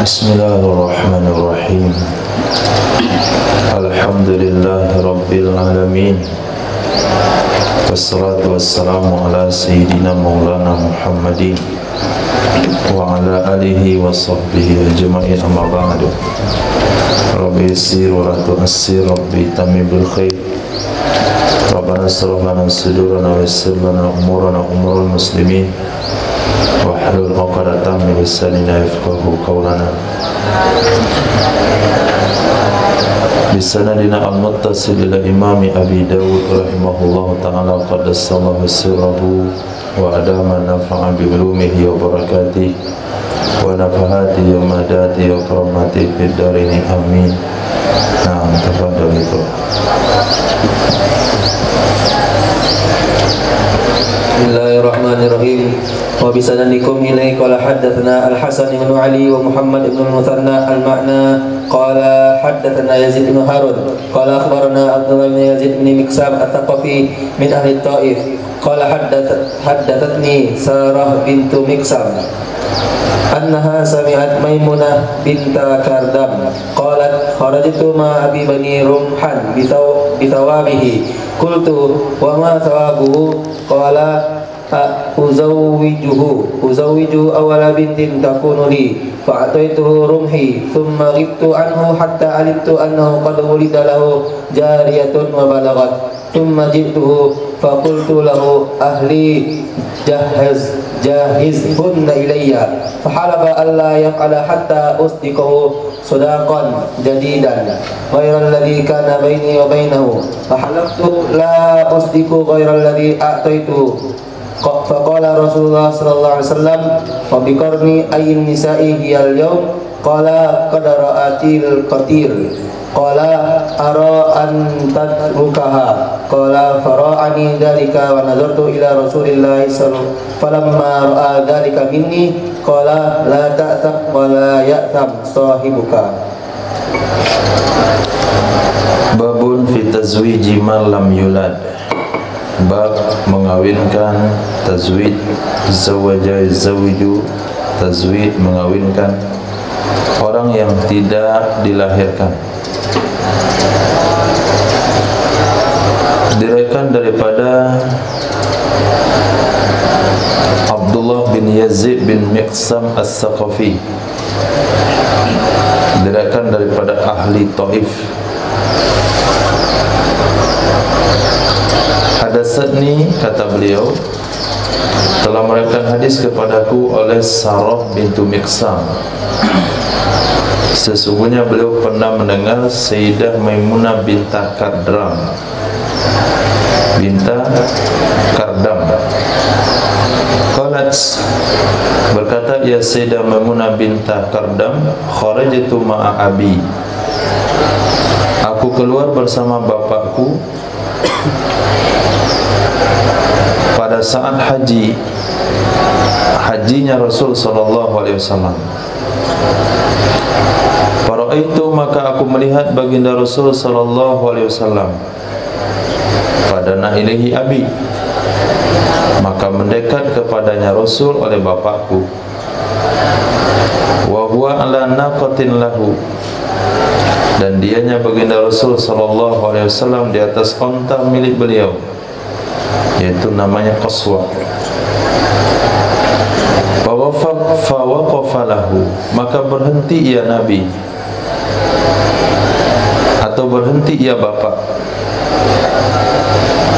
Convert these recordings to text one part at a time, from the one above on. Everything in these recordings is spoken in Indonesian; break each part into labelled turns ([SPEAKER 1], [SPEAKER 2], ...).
[SPEAKER 1] Bismillahirrahmanirrahim. Alhamdulillahi Rabbil Alamin. Wassalatu wassalamu ala Sayyidina Maulana Muhammadin wa ala alihi wa sahbihi ajma'in, amma ba'du. Rabbi yassir wa la tu'assir, Rabbi tamim bil khair. Rabbana shrah lana sudurana wa yassir lana umurana umurul muslimin wahlul 'uqdatam min lisanina yafqahu qawlana. Bisanadina al-muttasil ila imami Abi Dawud rahimahullahu ta'ala qaddasallahu sirrahu wa adama nafa'a bi ulumihi wa barakatihi wa nafahati wa madati wa karamati fid darini amin. Nah, tafadhal itu.
[SPEAKER 2] Bismillahirrahmanirrahim. Wa bisanadikum ilaihi qala haddatsana Al-Hasan bin Ali wa Muhammad bin Al-Muthanna al-Ma'na qala haddatsana Yazid bin Harun qala akhbarana Abdullah bin Yazid bin Miksab At-Thaqafi min ahli Taif qala haddathatni Sarah bintu Miksab annaha sami'at Maimunah binta Kardam qalat kharajtu ma abi bani Rumhan bithawabihi qultu wa ma thawabuhu qala uzawwiju awala bintin takunu li fa'ataituhu rumhi thumma ghibtu anhu hatta alimtu annahu qad wulida lahu jariyatun wa balaghat thumma jituhu faqultu lahu ahli jahizhunna ilayya fahalafa alla yaf'ala hatta usdiqahu sadaqan jadidan ghairal ladzi kana baini wa bainahu fahalaftu la usdiqu ghairal ladzi a'taitu. Faqala Rasulullah sallallahu alaihi wasallam wa biqarni ayyin nisa'i hiyal yawm qala qad ra'atil qatir qala ara an tadrukaha qala fara'ani dhalika wa nazartu ila Rasulillah sallallahu falamma ra'a dhalika minni qala la ta'tham wa la ya'tham sahibuka.
[SPEAKER 1] Babun fi tazwiji man lam yulad. Bab mengawinkan, tazwid, zawaja zawiju, tazwid mengawinkan orang yang tidak dilahirkan. Diriwayatkan daripada Abdullah bin Yazid bin Miqsam As-Saqafi, diriwayatkan daripada ahli Taif. Hadatsani, kata beliau, telah meriwayatkan hadis kepadaku oleh Sarah bintu Miqsam. Sesungguhnya beliau pernah mendengar Sayyidah Maimunah binta Kardam qalat, berkata, ya Sayyidah Maimunah binta Kardam, kharajtu ma'a abi, aku keluar bersama bapakku pada saat hajinya Rasul sallallahu alaihi wasallam. Faraitu, maka aku melihat baginda Rasul sallallahu alaihi wasallam. Fadana ilaihi abi, maka mendekat kepadanya Rasul oleh bapakku. Wa huwa ala naqatin lahu, dan dianya baginda Rasul sallallahu alaihi wasallam di atas onta milik beliau, yaitu namanya Qaswa. Fawaqafa lahu, maka berhenti ya Nabi, atau berhenti ya Bapak,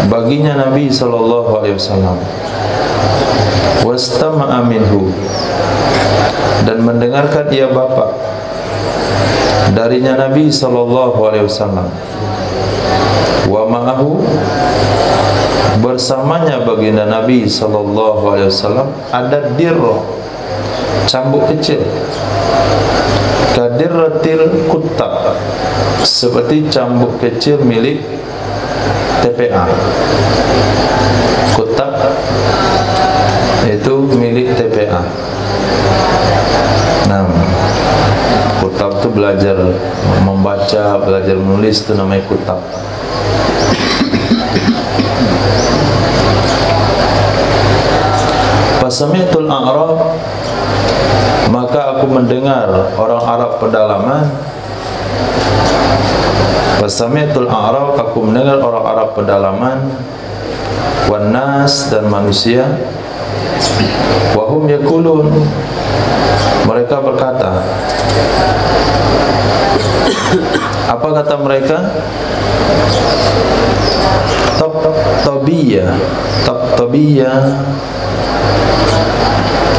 [SPEAKER 1] baginya Nabi sallallahu alaihi wasallam. Wastama'a minhu, dan mendengarkan ia Bapak darinya Nabi sallallahu alaihi wasallam. Wa ma'ahu, bersamanya baginda Nabi sallallahu alaihi wasallam ada dirra, cambuk kecil, kadirratil kuttab, seperti cambuk kecil milik TPA. Kuttab itu milik TPA. Nah, kuttab itu belajar membaca, belajar menulis, itu namanya kuttab. Fasami'tul a'rab, maka aku mendengar orang Arab pedalaman. Fasami'tul a'rab, aku mendengar orang Arab pedalaman, wan nas, dan manusia, wahum yakulun, mereka berkata. Apa kata mereka? Tabtabiyah, tabtabiyah,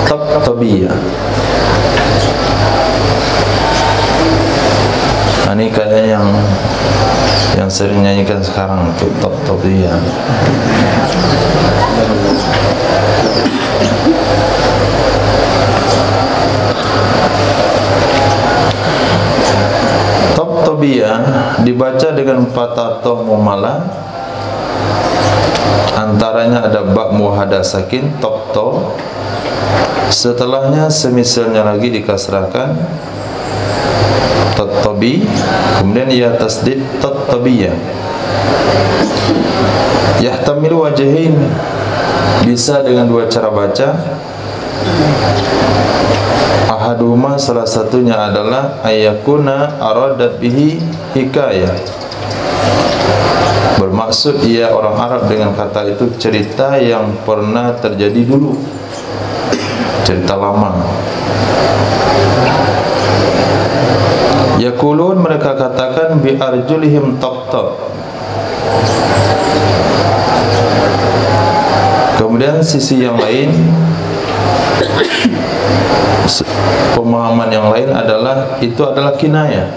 [SPEAKER 1] tabtabiyah. Ini kayaknya yang sering nyanyikan sekarang tuh, tabtabiyah. Tabtabiyah dibaca dengan fathah ta mu'malah, antaranya ada ba muhada sakin, tabta. Setelahnya semisalnya lagi dikasrahkan, tattabi, kemudian ya tasdid, tattabiyah. Yahtamilu wajhain, bisa dengan dua cara baca. Ahaduhuma, salah satunya adalah ayyakuna aradat bihi hikayah, bermaksud ia orang Arab dengan kata itu cerita yang pernah terjadi dulu, cerita lama. Yakulun, mereka katakan bi arjulihim tabtab. Kemudian sisi yang lain, pemahaman yang lain adalah itu adalah kinayah.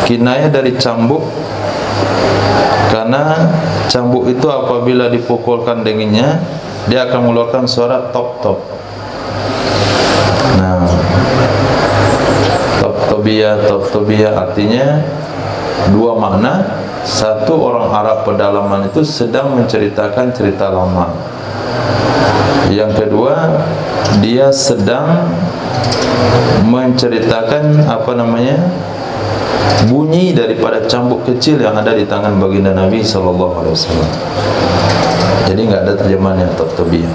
[SPEAKER 1] Kinayah dari cambuk, karena cambuk itu apabila dipukulkan dengannya dia akan mengeluarkan suara top-top. Nah, top-tobiyah artinya dua makna. Satu, orang Arab pedalaman itu sedang menceritakan cerita lama. Yang kedua, dia sedang menceritakan bunyi daripada cambuk kecil yang ada di tangan baginda Nabi SAW. Jadi enggak ada terjemahannya tabtabiyah.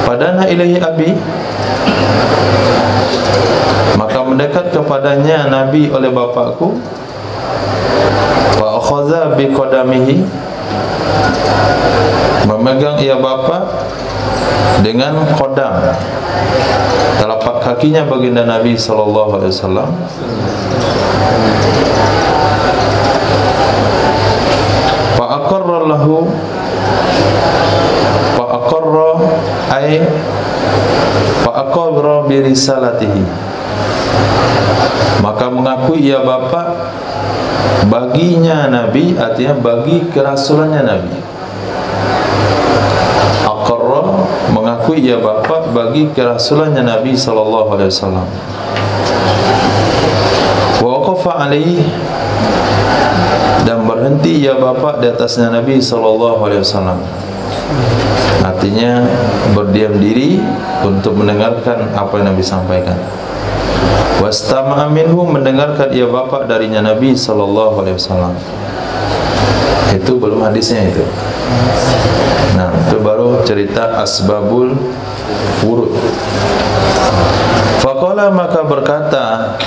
[SPEAKER 1] Padana ilahi abi, maka mendekat kepadanya Nabi oleh bapakku. Wa akhadha bi qadamihi, memegang ia bapa dengan qadam, telapak kakinya baginda Nabi sallallahu alaihi wasallam. Fa aqarra lahu, fa aqarra ay fa aqarra bi risalatihi, maka mengakui ia bapa baginya Nabi, artinya bagi kerasulannya Nabi. Aqarra, mengakui ia bapa bagi kerasulannya Nabi sallallahu alaihi wasallam. Wa waqafa alaihi, dan berhenti ia bapa di atasnya Nabi sallallahu alaihi wasallam. Artinya berdiam diri untuk mendengarkan apa yang Nabi sampaikan. Wastama'a minhu, mendengarkan ia bapa darinya Nabi sallallahu alaihi wasallam. Itu belum hadisnya itu. Nah, itu baru cerita asbabul wurud. Faqala, maka berkata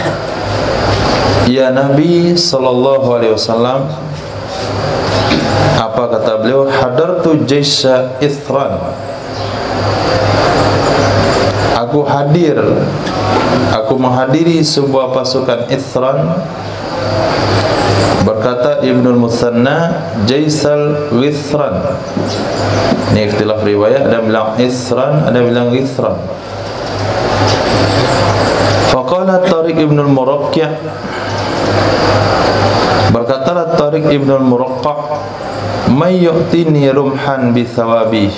[SPEAKER 1] ya Nabi sallallahu alaihi wasallam, apa kata beliau? Hadartu jaisha Ithran, aku menghadiri sebuah pasukan Ithran. Berkata Ibnul Muthanna Jaisal Withran. Ini ikhtilaf riwayat, ada bilang Ithran, ada bilang Withran. Faqala Tariq Ibnul Muraqqi', berkatalah Tariq Ibnul Muraqqi', may yu'tini rumhan bi thawabih,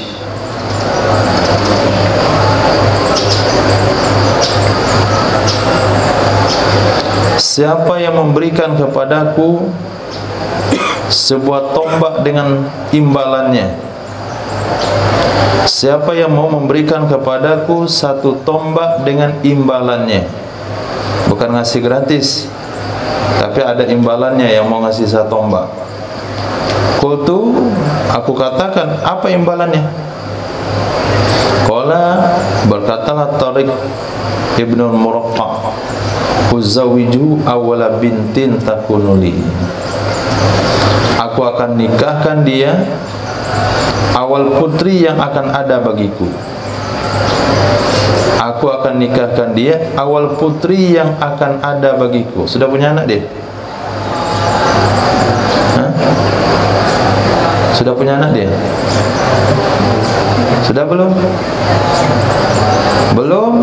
[SPEAKER 1] siapa yang memberikan kepadaku sebuah tombak dengan imbalannya, siapa yang mau memberikan kepadaku satu tombak dengan imbalannya, bukan ngasih gratis, tapi ada imbalannya yang mau ngasih satu tombak. Qultu, aku katakan, apa imbalannya? Qala, berkatalah Tariq ibn al-Muraqqa, uzawiju awala bintin takunuli, aku akan nikahkan dia awal putri yang akan ada bagiku. Aku akan nikahkan dia awal putri yang akan ada bagiku. Sudah punya anak dia? Hah? Sudah punya anak dia? Sudah belum? Belum.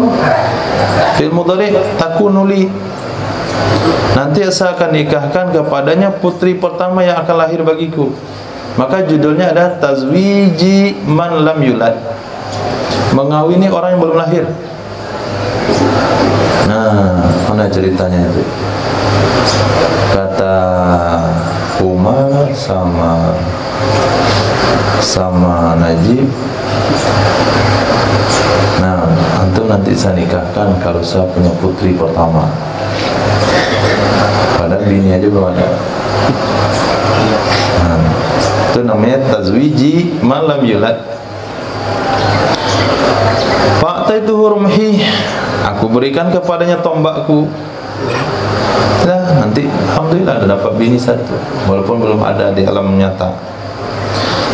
[SPEAKER 1] Fil mudhari takunuli, nanti saya akan nikahkan kepadanya putri pertama yang akan lahir bagiku. Maka judulnya adalah tazwiji man lam yulad, mengawini orang yang belum lahir. Nah, mana ceritanya itu? Kata Umar sama Najib, nah, antum nanti saya nikahkan kalau saya punya putri pertama. Padahal bini aja belum ada. Nah, itu namanya tazwiji malam yulad. Fa'taitu rumhi, aku berikan kepadanya tombakku. Nah, nanti alhamdulillah ada dapat bini satu, walaupun belum ada di alam nyata.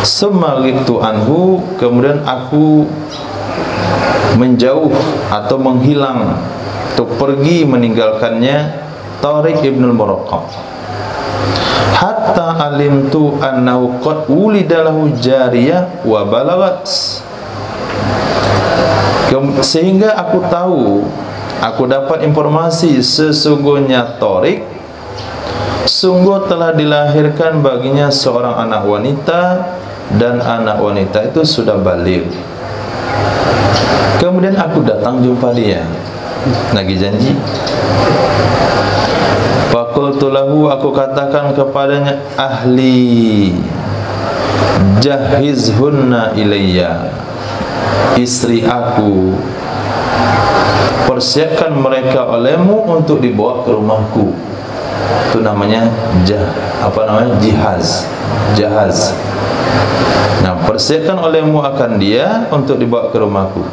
[SPEAKER 1] Summa ghibtu anhu, kemudian aku menjauh atau menghilang atau pergi meninggalkannya Tariq ibn al-Muraqqa, hatta alimtu annahu qad wulida lahu jariyah wa balagat, sehingga aku tahu, aku dapat informasi sesungguhnya Tariq sungguh telah dilahirkan baginya seorang anak wanita, dan anak wanita itu sudah baligh. Kemudian aku datang jumpa dia, lagi janji. Faqultu lahu, aku katakan kepadanya, ahli jahizhunna ilayya, istri aku, persiapkan mereka olehmu untuk dibawa ke rumahku. Itu namanya jihaz. Nah, persiapkan olehmu akan dia untuk dibawa ke rumahku.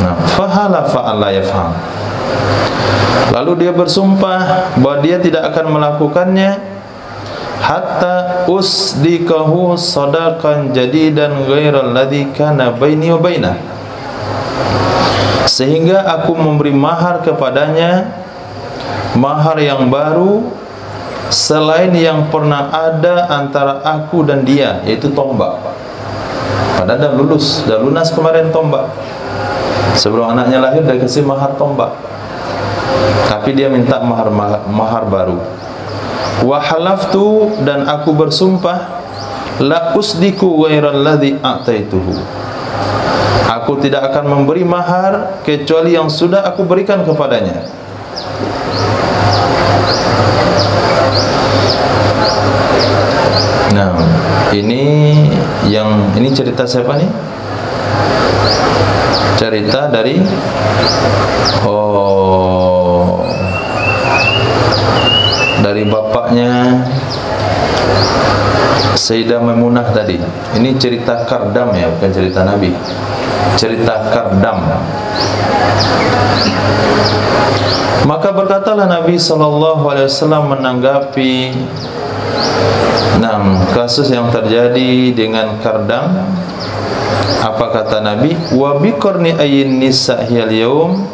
[SPEAKER 1] Nah, fahalafa alla yaf'al, lalu dia bersumpah bahwa dia tidak akan melakukannya hatta usdikahu sadaqan jadidan ghairal ladzi kana baini wa bainah, sehingga aku memberi mahar kepadanya, mahar yang baru selain yang pernah ada antara aku dan dia, yaitu tombak. Padahal dah lunas kemarin tombak. Sebelum anaknya lahir dia kasih mahar tombak, tapi dia minta mahar baru. Wa halaftu, dan aku bersumpah, la usdiku ghairal ladzi a'taituhu, aku tidak akan memberi mahar kecuali yang sudah aku berikan kepadanya. Nah, ini cerita siapa nih? Cerita dari dari bapaknya Sayyidah Maimunah tadi. Ini cerita Kardam ya, bukan cerita Nabi. Cerita Kardam. Maka berkatalah Nabi SAW menanggapi kasus yang terjadi dengan Kardam. Apa kata Nabi? Wa biqarni ayyin nisa hiyal yawm,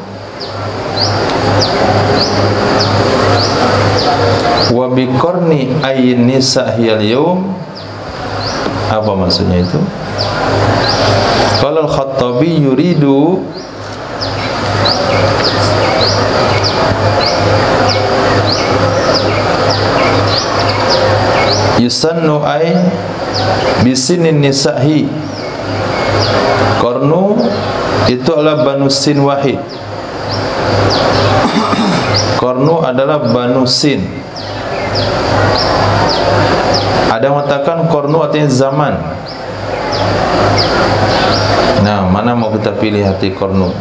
[SPEAKER 1] wa biqarni ayyin nisa hiyal yawm. Apa maksudnya itu? Qala al-Khattabi yuridu yusannu ay bisinin nisahi. Qarnu itu adalah Banu Sin wahid. Qarnu adalah Banu Sin. Ada yang mengatakan Qarnu artinya zaman. Nah, mana mau kita pilih hati Qarnu?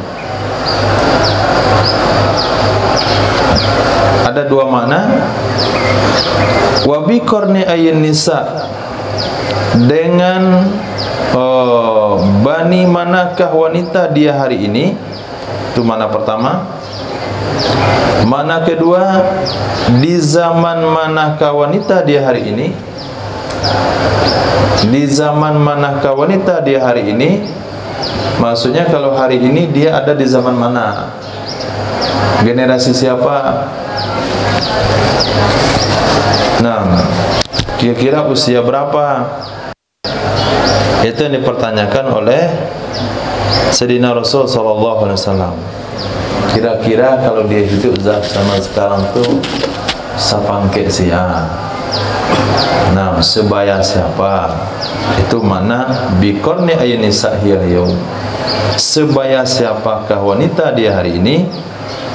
[SPEAKER 1] Ada dua makna. Wa bi qarni ayyin nisa, dengan bani manakah wanita dia hari ini. Itu makna pertama. Makna kedua, di zaman manakah wanita dia hari ini. Di zaman manakah wanita dia hari ini, maksudnya kalau hari ini dia ada di zaman mana, generasi siapa. Nah, kira-kira usia berapa, itu yang dipertanyakan oleh Sayyidina Rasul SAW. Kira-kira kalau dia hidup zaman sekarang tuh sapangke sia. Nah, sebaya siapa? Itu mana biqarni ayyin nisa'il yaum. Sebaya siapakah wanita dia hari ini?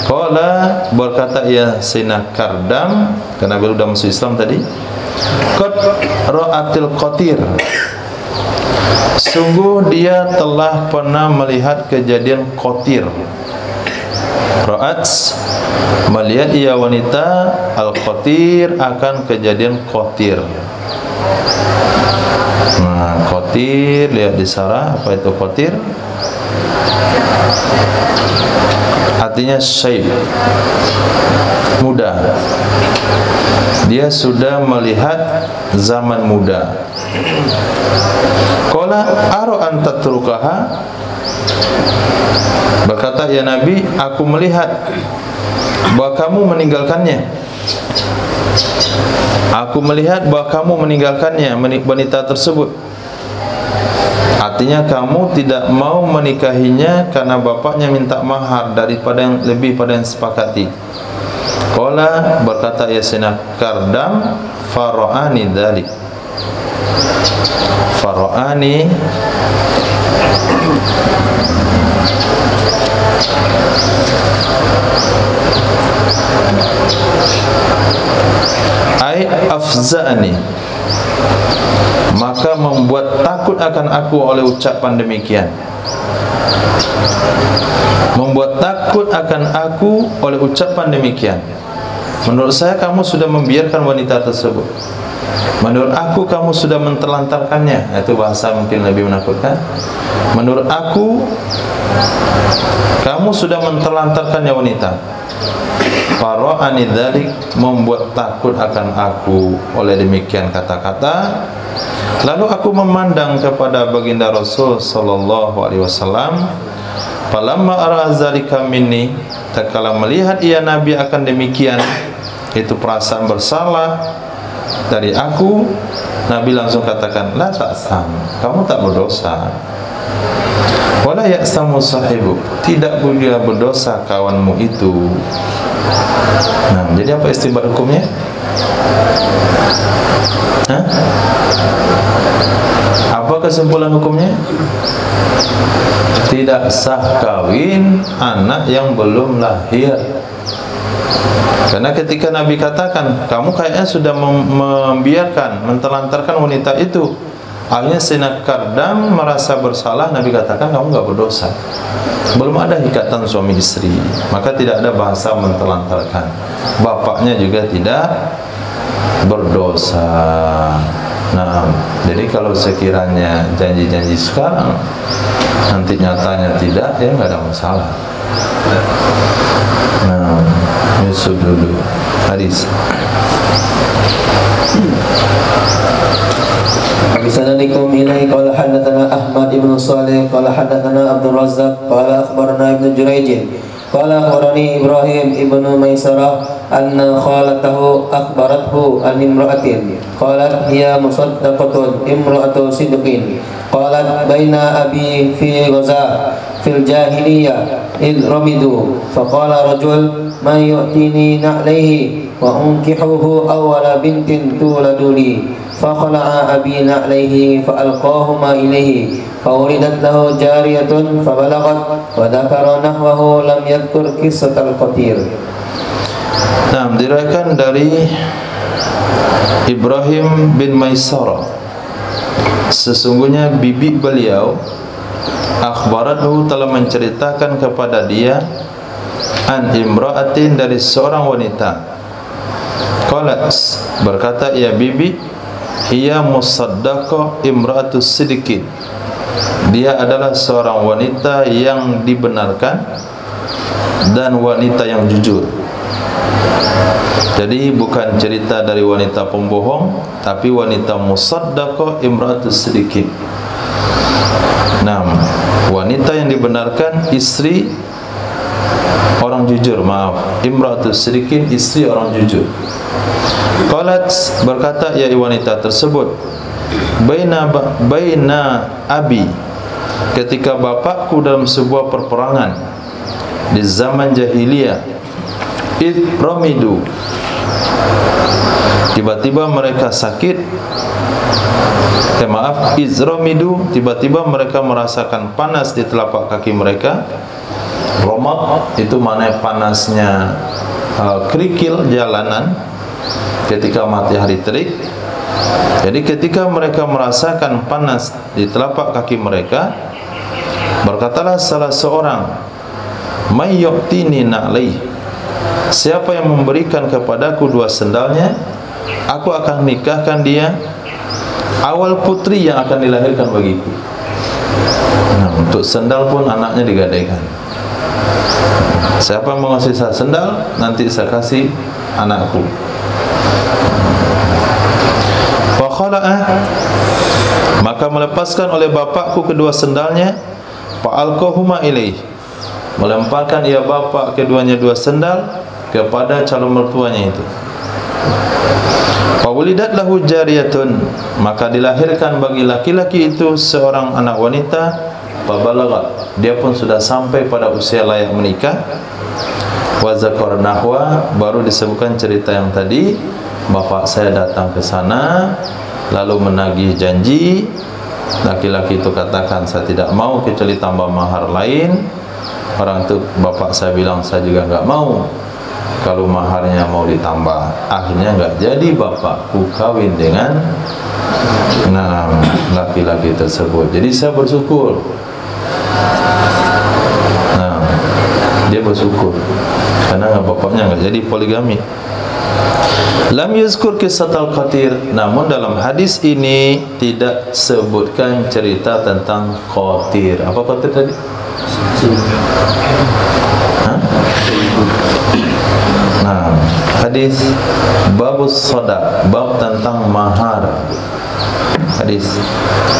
[SPEAKER 1] Qala, berkata ya Sayyidina Kardam, karena beliau sudah masuk Islam tadi. Qad ra'atil qatir, sungguh dia telah pernah melihat kejadian qatir. Ra'at, melihat ia wanita, al-qatir, akan kejadian qatir. Nah, qatir, lihat di sarah, apa itu qatir? Artinya syait, muda. Dia sudah melihat zaman muda. Qala ara an tatrukaha, berkata ya Nabi, aku melihat bahwa kamu meninggalkannya. Aku melihat bahwa kamu meninggalkannya, wanita tersebut. Artinya kamu tidak mau menikahinya karena bapaknya minta mahar daripada yang lebih pada yang sepakati. Qala, berkata ya Sayyidina Kardam, fara'ani dzalik. Fara'ani ay afza'ani, maka membuat takut akan aku oleh ucapan demikian. Membuat takut akan aku oleh ucapan demikian. Menurut saya kamu sudah membiarkan wanita tersebut. Menurut aku kamu sudah menterlantarkannya. Itu bahasa mungkin lebih menakutkan. Menurut aku kamu sudah menterlantarkannya wanita. Fara'ani dzalik, membuat takut akan aku oleh demikian kata-kata. Lalu aku memandang kepada baginda Rasul sallallahu alaihi wasallam. Falamma ara zalika minni, tatkala melihat ia Nabi akan demikian, itu perasaan bersalah dari aku, Nabi langsung katakan, la ta'sam, kamu tak berdosa. Wala ya'samu sahibu, tidak pula berdosa kawanmu itu. Nah, jadi apa istinbat hukumnya? Hah? Apa kesimpulan hukumnya? Tidak sah kawin anak yang belum lahir. Karena ketika Nabi katakan, kamu kayaknya sudah membiarkan, mentelantarkan wanita itu, akhirnya Sayyidina Kardam merasa bersalah. Nabi katakan, kamu enggak berdosa. Belum ada ikatan suami istri, maka tidak ada bahasa mentelantarkan. Bapaknya juga tidak berdosa. Nah, jadi kalau sekiranya janji-janji sekarang nanti nyatanya tidak, ya nggak ada masalah. Nah, Yusuf dulu hadis.
[SPEAKER 2] Bismillahirrahmanirrahim. Ilaihi qala hadatsana Ahmad ibn Shalih qala hadatsana Abdul Razzaq qala akhbarana Ibnu Jurayj qala akhbarani Ibrahim ibnu Maisarah anna khalatahu akhbarathu an imra'atin qalat hiya musaddaqatun imra'atu sidqin qalat baina abi fi Gaza fil jahiliyah id ramidu faqala rajul man yu'tini na'layhi wa unkihuhu awwala bintin tuladu li fakhala'a abi na'layhi fa'alqahuma ilayhi fawridat lahu jariyatun fabalagat wa dhakara nahwahu lam yadhkur qissatal qatir.
[SPEAKER 1] Nah, diriwayatkan dari Ibrahim bin Maisarah, sesungguhnya bibi beliau akhbarathu telah menceritakan kepada dia an imra'atin dari seorang wanita. Qalat berkata ia bibi, hiya musaddaqah imra'atus siddiqin. Dia adalah seorang wanita yang dibenarkan dan wanita yang jujur. Jadi bukan cerita dari wanita pembohong, tapi wanita musaddaqah imra'atus siddiqin. Nah, wanita yang dibenarkan, istri orang jujur, maaf, imra'atus siddiqin, istri orang jujur. Qalat berkata ya wanita tersebut, baina abi, ketika bapakku dalam sebuah perperangan di zaman jahiliyah, ramidu, tiba-tiba mereka sakit, izramidu, tiba-tiba mereka merasakan panas di telapak kaki mereka. Ramad itu maknanya panasnya kerikil jalanan ketika matahari terik. Jadi ketika mereka merasakan panas di telapak kaki mereka, berkatalah salah seorang, may yu'tini na'lai, siapa yang memberikan kepadaku dua sendalnya, aku akan nikahkan dia, awal putri yang akan dilahirkan bagiku. Nah, untuk sendal pun anaknya digadaikan. Siapa yang mau ngasih saya sendal, nanti saya kasih anakku. Fakhala'ah, maka melepaskan oleh bapakku kedua sendalnya, fa'alqahuma ilaih, melemparkan ia bapak keduanya dua sendal kepada calon mertuanya itu. Fawulidat lahu jariyatun, maka dilahirkan bagi laki-laki itu seorang anak wanita. Fabalagha, dia pun sudah sampai pada usia layak menikah. Wa zakar nahwa, baru disebutkan cerita yang tadi, bapak saya datang ke sana lalu menagih janji. Laki-laki itu katakan saya tidak mau kecuali tambah mahar lain. Orang itu, bapak saya bilang saya juga enggak mau kalau maharnya mau ditambah. Akhirnya enggak jadi bapakku kawin dengan laki-laki tersebut. Jadi saya bersyukur. Dia bersyukur karena bapaknya enggak jadi poligami. Lam yuzkur kissatal qatir, namun dalam hadis ini tidak sebutkan cerita tentang qatir. Apa qatir tadi? Nah, hadis babus sadaq, bab tentang mahar. Hadis.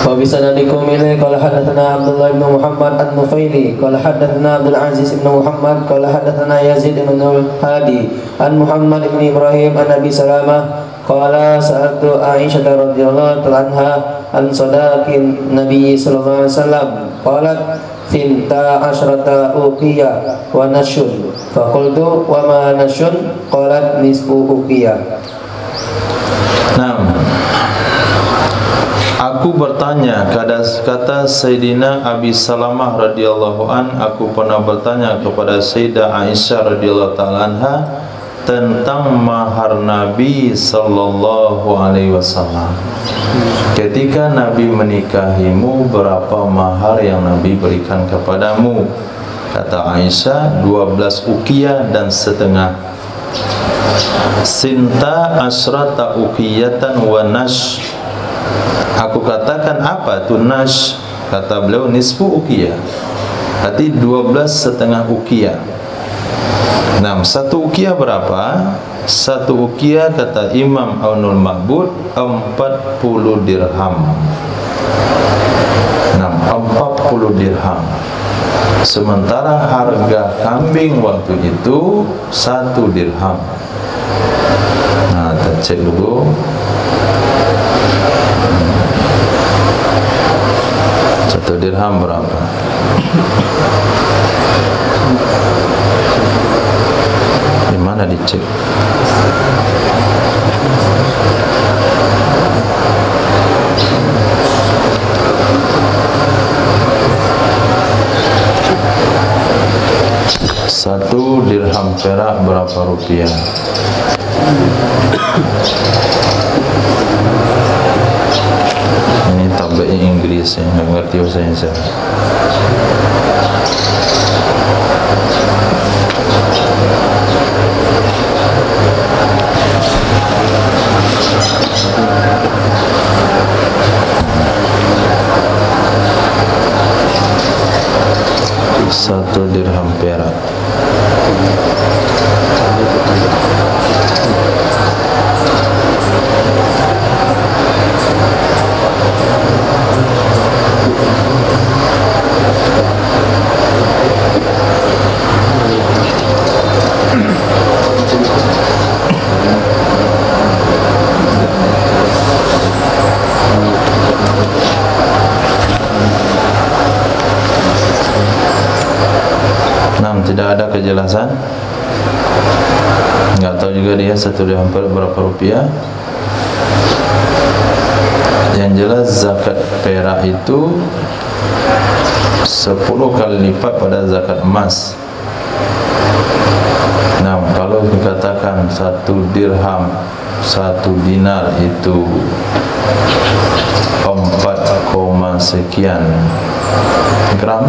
[SPEAKER 2] Wa bi sanadikum ilaihi qala hadatsana Abdullah bin Muhammad an-Nufaili qala hadatsana Abdul Aziz bin Muhammad qala hadatsana Yazid bin Hadi an Muhammad bin Ibrahim an Abi Salamah qala sa'altu Aisyah radhiyallahu anha an sadaqin Nabi sallallahu alaihi wasallam qalat finta asyrata uqiyah wa nasyun faqultu wa ma nasyun qalat nisfu uqiyah.
[SPEAKER 1] Aku bertanya, kata Sayyidina Abi Salamah radhiyallahu an, aku pernah bertanya kepada Sayyidah Aisyah radhiyallahu ta'ala anha tentang mahar Nabi sallallahu alaihi wasallam. Ketika Nabi menikahimu, berapa mahar yang Nabi berikan kepadamu? Kata Aisyah, 12 uqiyah dan setengah. Sinta asrata uqiyatan wa nash. Aku katakan apa tu nash? Kata beliau nisfu uqiyah, berarti 12 setengah uqiyah. Nah, satu uqiyah berapa? Satu uqiyah kata Imam Aunul Ma'bud 40 dirham. Nah, 40 dirham. Sementara harga kambing waktu itu 1 dirham. Nah, kita cek dulu. Satu dirham berapa? Di mana dicek? Satu dirham perak berapa rupiah? Ini tabletnya Inggris. Inggris, nggak ngerti bahasa Indonesia. Satu dirham perak. Tidak ada kejelasan, nggak tahu juga dia satu dirham berapa rupiah. Yang jelas zakat perak itu 10 kali lipat pada zakat emas. Nah, kalau dikatakan satu dirham, satu dinar itu 4, sekian gram,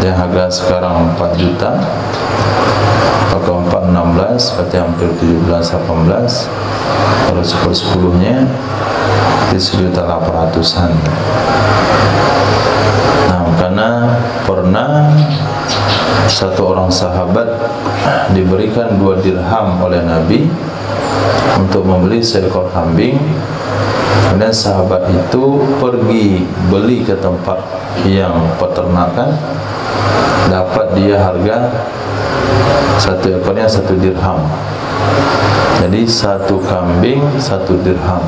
[SPEAKER 1] yang harga sekarang 4 juta, pakai 4 16, berarti hampir 17 18. Kalau 10-10-nya itu 1.800.000-an. Nah, karena pernah satu orang sahabat diberikan 2 dirham oleh Nabi untuk membeli seekor kambing. Kemudian sahabat itu pergi beli ke tempat yang peternakan, dapat dia harga satu ekornya 1 dirham. Jadi satu kambing 1 dirham,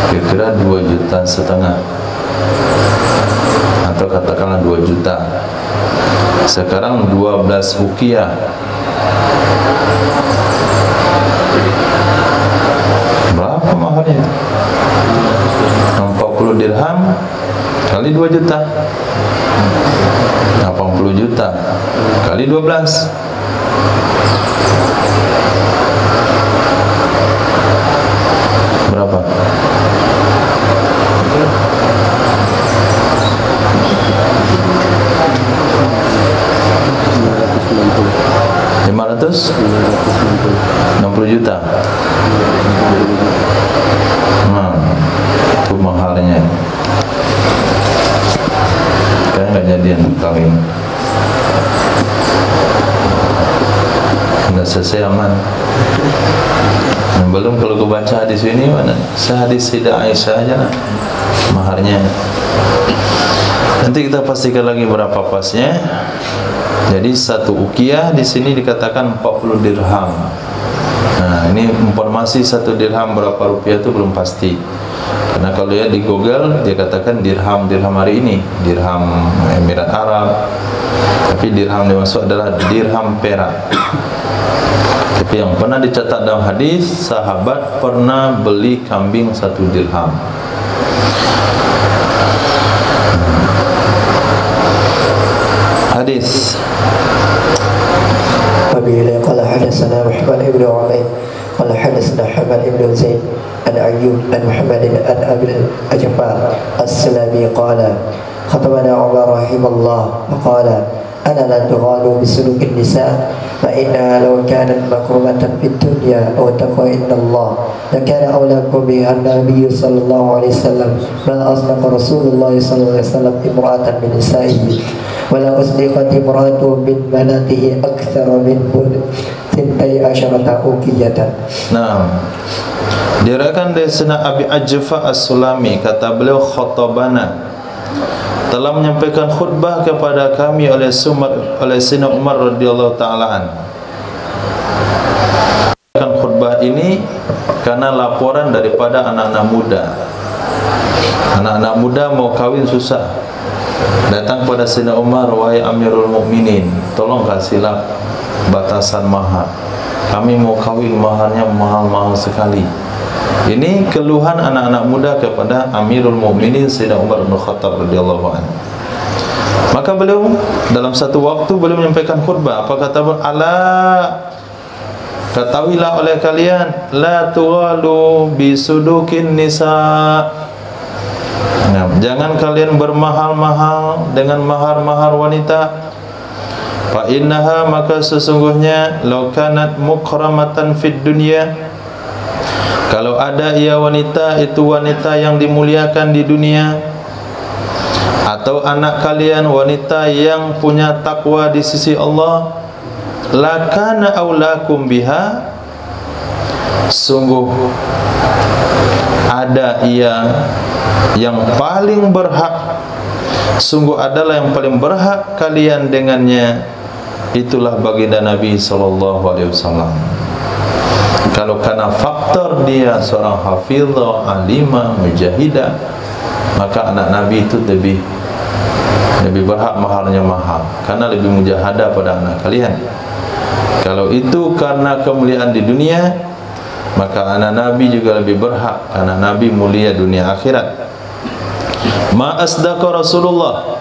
[SPEAKER 1] kira-kira 2,5 juta, atau katakanlah 2 juta. Sekarang 12 ukiah, berapa mahalnya? 40 dirham kali 2 juta, 80 juta kali 12, berapa? $560 juta. Nah, itu mahalnya. Kayaknya nggak jadian kawin. Nggak selesai aman. Nah, belum kalau gue baca hadis ini mana? Sehadis Sayyidah Aisyah aja lah maharnya. Nanti kita pastikan lagi berapa pasnya. Jadi satu ukiah di sini dikatakan 40 dirham. Nah, ini informasi 1 dirham berapa rupiah itu belum pasti. Karena kalau ya di Google dia katakan dirham hari ini, dirham Emirat Arab. Tapi dirham dimaksud adalah dirham perak. Tapi yang pernah dicatat dalam hadis, sahabat pernah beli kambing 1 dirham. Hadis.
[SPEAKER 3] Wabillahi qala hadatsana Muhammad ibn Umair qala hadatsana Hamad ibn Zaid an Ayyub an Muhammad an Abil Ajfar as-Sulami qala khatabana Umar rahimahullah qala ana la tughalu bisulukin nisa fa inna law kanat makrumatan fid dunya aw taqwa inna Allah lakana awlakum biha an-nabiy sallallahu alaihi wasallam ma asnaqa Rasulullah sallallahu alaihi wasallam imra'atan min nisa'ihi wala usdiqat imra'atu min banatihi aktsara min 12 uqiyatan.
[SPEAKER 1] Nah, diriwayatkan dari Sayyidina Abi Ajfa As-Sulami, kata beliau, khatabana, telah menyampaikan khutbah kepada kami oleh Sayyidina Umar radhiyallahu taala an. Khutbah ini karena laporan daripada anak-anak muda. Anak-anak muda mau kawin susah, datang pada Sayyidina Umar, wahai Amirul Mukminin, tolong kasihlah batasan mahar. Kami mau kawin, maharnya mahal-mahal sekali. Ini keluhan anak-anak muda kepada Amirul Mukminin Sayyidina Umar bin Khattab radhiyallahu anhu. Maka beliau dalam satu waktu beliau menyampaikan khutbah. Apa kata beliau? Ala ketahuilah oleh kalian, la tughalu bisudukin nisa. Nah, jangan kalian bermahal-mahal dengan mahar-mahar wanita. Fa innaha, maka sesungguhnya, law kanat mukramatan fid dunya, kalau ada ia wanita, itu wanita yang dimuliakan di dunia, atau anak kalian wanita yang punya takwa di sisi Allah, lakana aulakum biha, sungguh ada ia yang paling berhak, sungguh adalah yang paling berhak kalian dengannya, itulah baginda Nabi SAW. Kalau karena faktor dia seorang hafizah, alimah, mujahidah, maka anak Nabi itu lebih berhak maharnya mahal, karena lebih mujahadah pada anak kalian. Kalau itu karena kemuliaan di dunia, maka anak Nabi juga lebih berhak, karena Nabi mulia dunia akhirat. Ma asdaqa Rasulullah,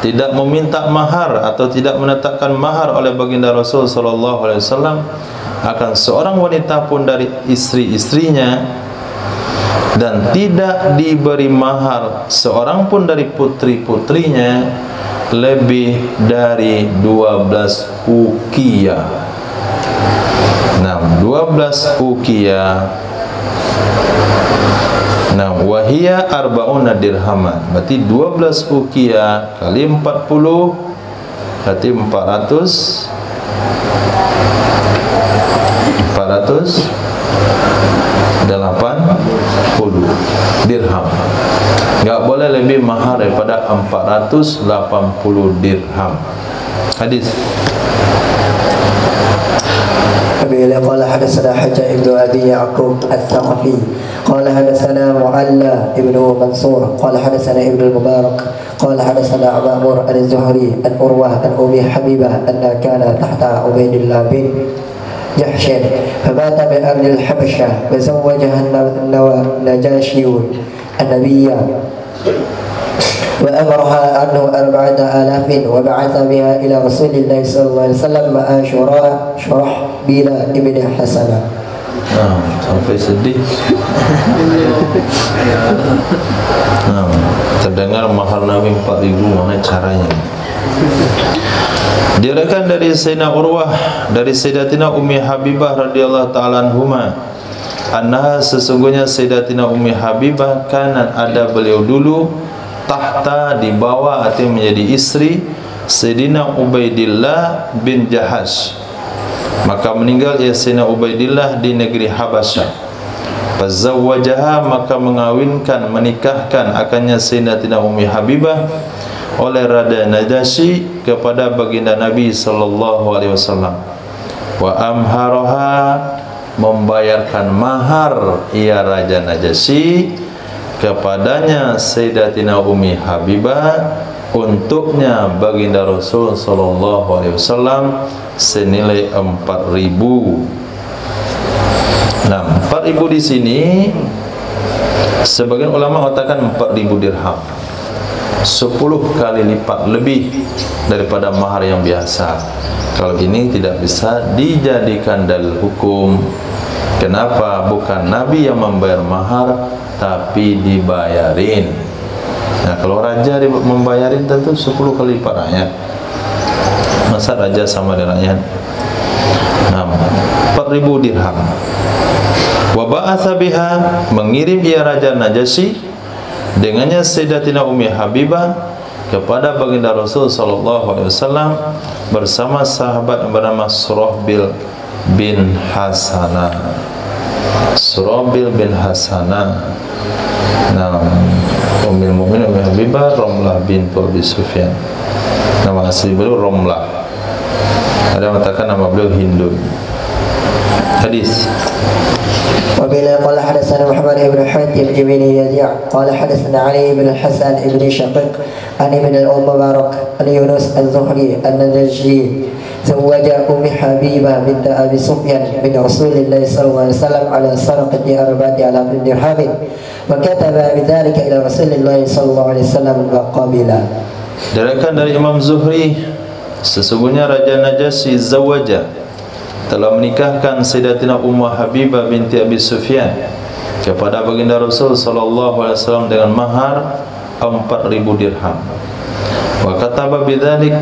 [SPEAKER 1] tidak meminta mahar atau tidak menetapkan mahar oleh baginda Rasul sallallahu alaihi wasallam akan seorang wanita pun dari istri-istrinya, dan tidak diberi mahar seorang pun dari putri-putrinya lebih dari 12 uqiyah. Nah, 12 uqiyah. Nah, wahia arba'una dirhaman, berarti 12 uqiyah kali 40, berarti 480 dirham. Enggak boleh lebih mahal daripada 480 dirham. Hadis.
[SPEAKER 3] قال حدثنا حجاج بن أبي يعقوب الثقفي قال حدثنا معلى ابن منصور قال حدثنا ابن المبارك قال حدثنا معمر عن الزهري عن عروة عن أم حبيبة أنها كانت تحت عبيد الله بن جحش فمات بأمر الحبشة وزوجها النجاشي النبي وأمرها عنه 4,000 وبعث بها إلى رسول الله صلى الله عليه وسلم مع شرحبيل ابن حسنة.
[SPEAKER 1] Sampai sedih. Terdengar mahar Nabi 4.000, mana caranya? Diriwayatkan dari Sayyidina Urwah dari Sayyidatina Ummi Habibah radhiyallahu ta'ala anhuma, annaha, sesungguhnya Sayyidatina Ummi Habibah kanat, ada beliau dulu, tahta, di bawah, artinya menjadi istri Sayyidina Ubaidillah bin Jahash. Maka meninggal ia Sayyidina Ubaidillah di negeri Habasyah. Fazawwajaha, maka mengawinkan, menikahkan akannya Sayyidatina Ummi Habibah oleh Raja Najasyi kepada baginda Nabi sallallahu alaihi wasallam. Wa amharaha, membayarkan mahar ia Raja Najasyi kepadanya Sayyidatina Ummi Habibah, untuknya baginda Rasul sallallahu alaihi wasallam senilai 4.000. Nah, 4.000 di sini sebagian ulama mengatakan 4.000 dirham, 10 kali lipat lebih daripada mahar yang biasa. Kalau ini tidak bisa dijadikan dalil hukum. Kenapa? Bukan Nabi yang membayar mahar, tapi dibayarin. Nah, kalau raja membayarin tentu 10 kali lipat rakyat. Masa raja sama dengan rakyat? Nah, 4.000 dirham. Wa ba'atha biha, mengirim ia Raja Najasyi dengannya Sayyidatina Ummi Habibah kepada baginda Rasul sallallahu alaihi wasallam bersama sahabat yang bernama Surahbil bin Hasanah. Surahbil bin Hasanah. Nah, Ummul Mukminin Ummi Habibah Ramlah bin Abi Sufyan. Nama asli beliau Ramlah. Ada yang mengatakan nama beliau Hindun. Hadis.
[SPEAKER 3] وبلا قال حدثنا محمد بن حاتم بن يزيع قال حدثنا علي بن الحسن بن شقيق عن ابن المبارك عن يونس الزهري أن النجاشي زوج أم حبيبة بنت أبي سفيان بن رسول الله صلى الله عليه وسلم على سرقة 4,000 درهم وكتب بذلك إلى رسول الله صلى الله عليه وسلم وقبل.
[SPEAKER 1] Diriwayatkan dari Imam Zuhri, sesungguhnya Raja Najasyi zawaja, telah menikahkan Sayyidatina Ummah Habibah binti Abi Sufyan kepada baginda Rasul sallallahu alaihi wasallam dengan mahar 4.000 dirham. Wa kataba bidzalik,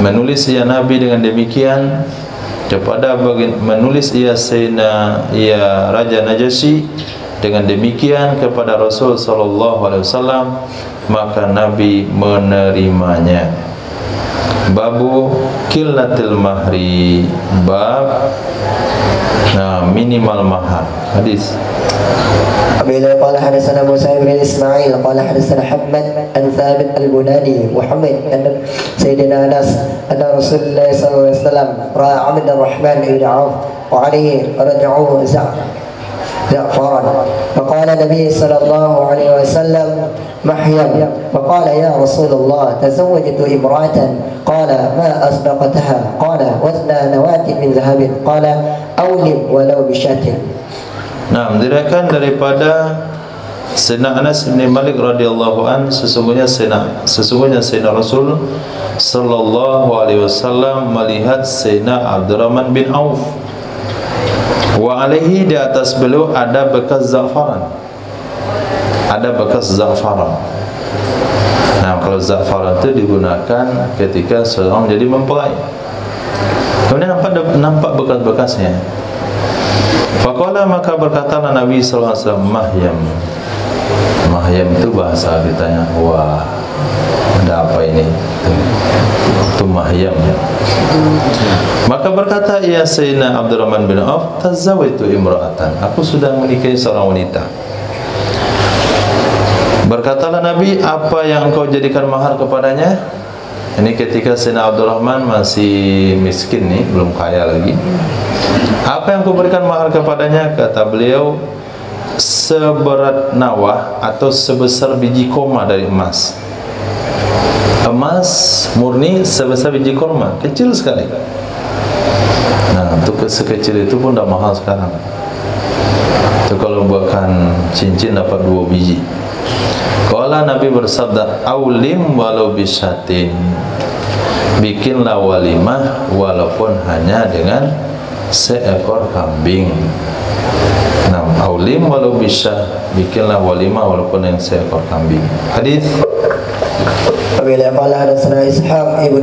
[SPEAKER 1] menulis ia Nabi dengan demikian kepada menulis ia Sayyidina Raja Najasyi dengan demikian kepada Rasul sallallahu alaihi wasallam, maka Nabi menerimanya. Babu qillatil mahri, bab minimal mahar. Hadis.
[SPEAKER 3] Bila qala hadatsana Musa bin Ismail qala hadatsana Ahmad an Thabit al-Bunani Muhammad an Sayyidina Anas anna Rasulullah sallallahu alaihi wasallam ra'a Abd al-Rahman ibn Auf wa alayhi rad'uhu زعفرا فقال النبي صلى الله عليه وسلم محيم فقال يا رسول الله تزوجت امرأة قال ما أصدقتها قال وزن نواة من ذهب قال أولم ولو بشاة.
[SPEAKER 1] Nah, diriwayatkan daripada Sayyidina Anas bin Malik radhiyallahu an, sesungguhnya Sayyidina Rasul sallallahu alaihi wasallam melihat Sayyidina Abdurrahman bin Auf, wa alaihi, di atas beliau ada bekas za'faran. Ada bekas za'faran. Nah, kalau za'faran itu digunakan ketika seorang menjadi mempelai. Kemudian nampak bekas-bekasnya. Faqala, maka berkatalah Nabi sallallahu alaihi wasallam, mahyam. Mahyam itu bahasa ditanya, wah, ada apa ini? Itu mahyam. Maka berkata ia Sayyidina Abdurrahman bin Auf, tazawwajtu imra'atan, aku sudah menikahi seorang wanita. Berkatalah Nabi, apa yang engkau jadikan mahar kepadanya? Ini ketika Sayyidina Abdurrahman masih miskin nih, belum kaya lagi. Apa yang kau berikan mahar kepadanya? Kata beliau, seberat nawah atau sebesar biji koma dari emas. Emas murni sebesar biji kurma, kecil sekali. Nah, untuk sekecil itu pun dah mahal sekarang. Itu kalau buatkan cincin dapat 2 biji. Qala, Nabi bersabda, aulim walau bisyatin, bikinlah walimah walaupun hanya dengan seekor kambing. Nah, aulim walau bisyah, bikinlah walimah walaupun dengan seekor kambing. Hadis.
[SPEAKER 3] Bila qala hadatsana Ishaq ibn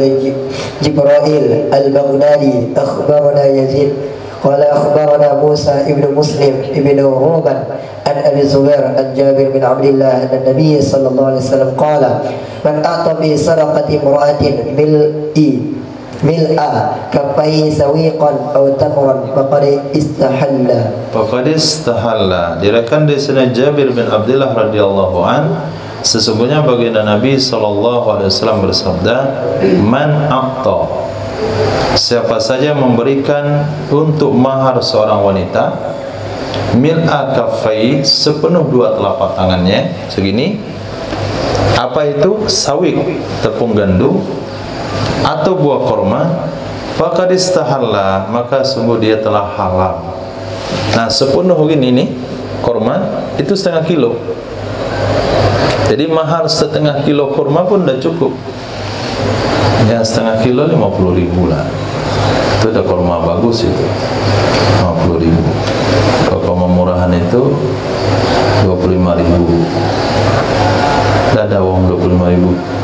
[SPEAKER 3] Jibril al-Baghdadi akhbarana Yazid qala akhbarana Musa ibn Muslim ibn Ruban an Abi Zubair an Jabir bin Abdullah anna Nabiy sallallahu alaihi wasallam qala man ata bi sadaqati imra'atin mil'a kaffai sawiqan aw tamran faqad istahalla. Diriwayatkan dari Sayyidina Jabir bin Abdullah radhiyallahu an, sesungguhnya baginda Nabi sallallahu alaihi wasallam bersabda, man a'ta, siapa saja memberikan untuk mahar seorang wanita, mil'a kaffai, sepenuh 2 telapak tangannya, segini. Apa itu? Sawik, tepung gandum atau buah kurma, faqad istahalla, maka sungguh dia telah halal. Nah, sepenuh begini nih kurma itu setengah kilo. Jadi mahar setengah kilo kurma pun dah cukup. Ya, setengah kilo 50.000 lah. Itu ada kurma bagus itu, 50.000. Kalau kurma murahan itu 25.000. Dah ada uang 25.000.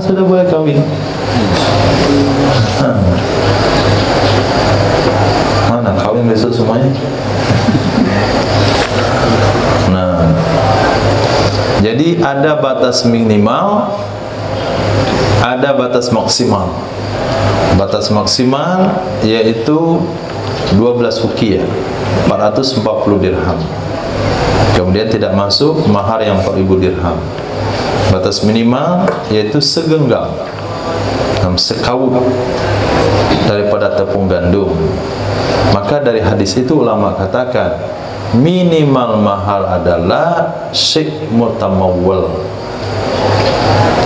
[SPEAKER 3] Sudah boleh kawin. Mana kawin besok semuanya? Nah, jadi ada batas minimal, ada batas maksimal. Batas maksimal yaitu 12 uqiyah, 440 dirham. Kemudian tidak masuk mahar yang 4.000 dirham. Batas minimal yaitu segenggam, sekawut daripada tepung gandum. Maka dari hadis itu ulama katakan minimal mahar adalah syai' mutamawwal.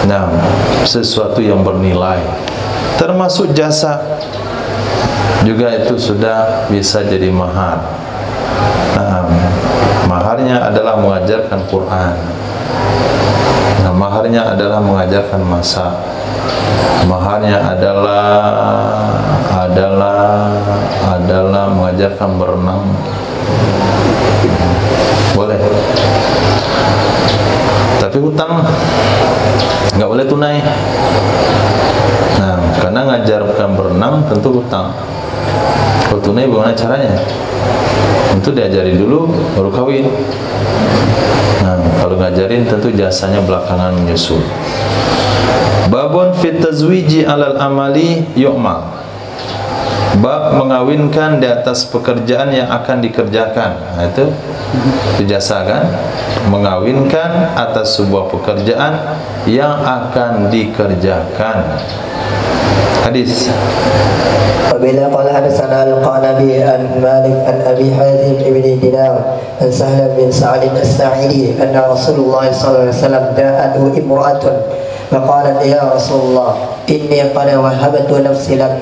[SPEAKER 3] Nah, sesuatu yang bernilai, termasuk jasa juga itu sudah bisa jadi mahar. Nah, maharnya adalah mengajarkan Quran. Nah, maharnya adalah mengajarkan masak.
[SPEAKER 1] Maharnya adalah mengajarkan berenang. Boleh. Tapi hutang nggak boleh tunai. Nah, karena ngajarkan berenang tentu hutang. Kalau tunai bagaimana caranya? Tentu diajari dulu baru kawin. Nah, kalau ngajarin tentu jasanya belakangan menyusul. Babun fit tazwiji alal amali yu'mal. Bab mengawinkan di atas pekerjaan yang akan dikerjakan. Nah, itu jasa kan? Mengawinkan atas sebuah pekerjaan yang akan dikerjakan. Hadis.
[SPEAKER 3] وبلا قال حدثنا القعنبي عن مالك عن ابي حازم بن دينار عن سهل بن سعد الساعدي ان رسول الله صلى الله عليه وسلم جاءته امراه فقالت يا رسول الله اني قد وهبت نفسي لك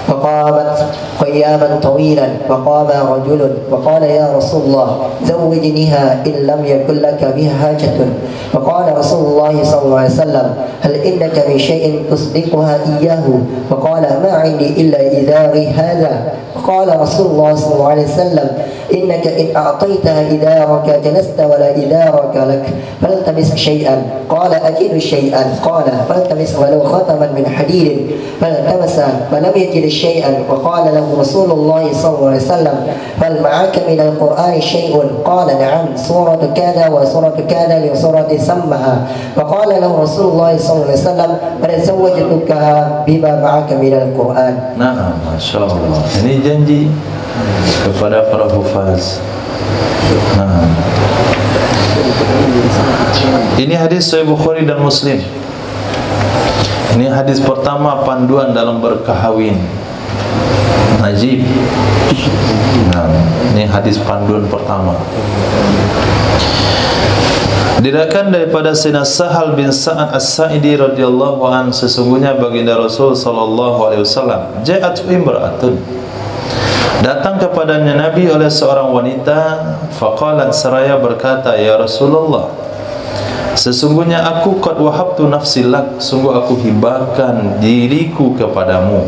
[SPEAKER 3] فقامت قياما طويلا فقام رجل وقال يا رسول الله زوجنيها إن لم يكن لك بها حاجة فقال رسول الله صلى الله عليه وسلم هل إنك من شيء تصدقها إياه فقال ما عندي إلا إزاري هذا فقال رسول الله صلى الله عليه وسلم إنك إن أعطيتها إزارك جلست ولا إزارك لك فالتمس شيئا قال أجد شيئا قال فالتمس ولو خاتما من حديد فالتمس فلم يجد شيئا وقال له رسول الله صلى الله عليه وسلم هل معك من القرآن شيء قال نعم سورة كذا وسورة كذا لسورة سمها فقال له رسول الله صلى الله عليه وسلم فزوجتك بما معك من القرآن.
[SPEAKER 1] Nah, Masya Allah, ini janji kepada para hufaz. Nah, ini hadis Sahih Bukhari dan Muslim. Ini hadis pertama panduan dalam berkahwin. Najib. Nah, ini hadis panduan pertama. Diriwayatkan daripada Sayyidina Sahal bin Sa'ad As-Sa'idi radhiyallahu an, sesungguhnya baginda Rasul sallallahu alaihi wasallam, ja'at imra'atun, datang kepadanya Nabi oleh seorang wanita, faqalat, seraya berkata, ya Rasulullah, sesungguhnya aku qad wahabtu nafsi lak, sungguh aku hibahkan diriku kepadamu.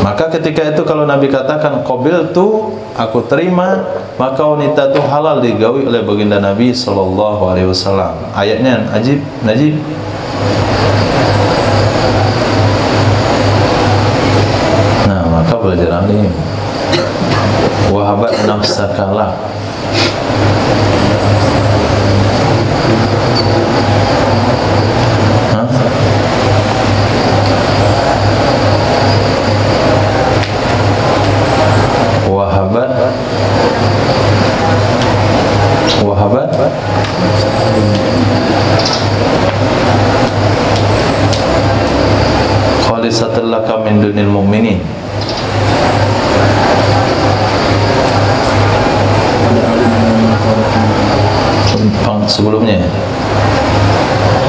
[SPEAKER 1] Maka ketika itu kalau Nabi katakan qabiltu, aku terima, maka wanita itu halal digawi oleh baginda Nabi sallallahu alaihi wasallam. Ayatnya Najib. Nah, maka belajar alim. Wahabat nafsakalah. Wahabat khalisatan laka min dunil mu'minin. Sebelumnya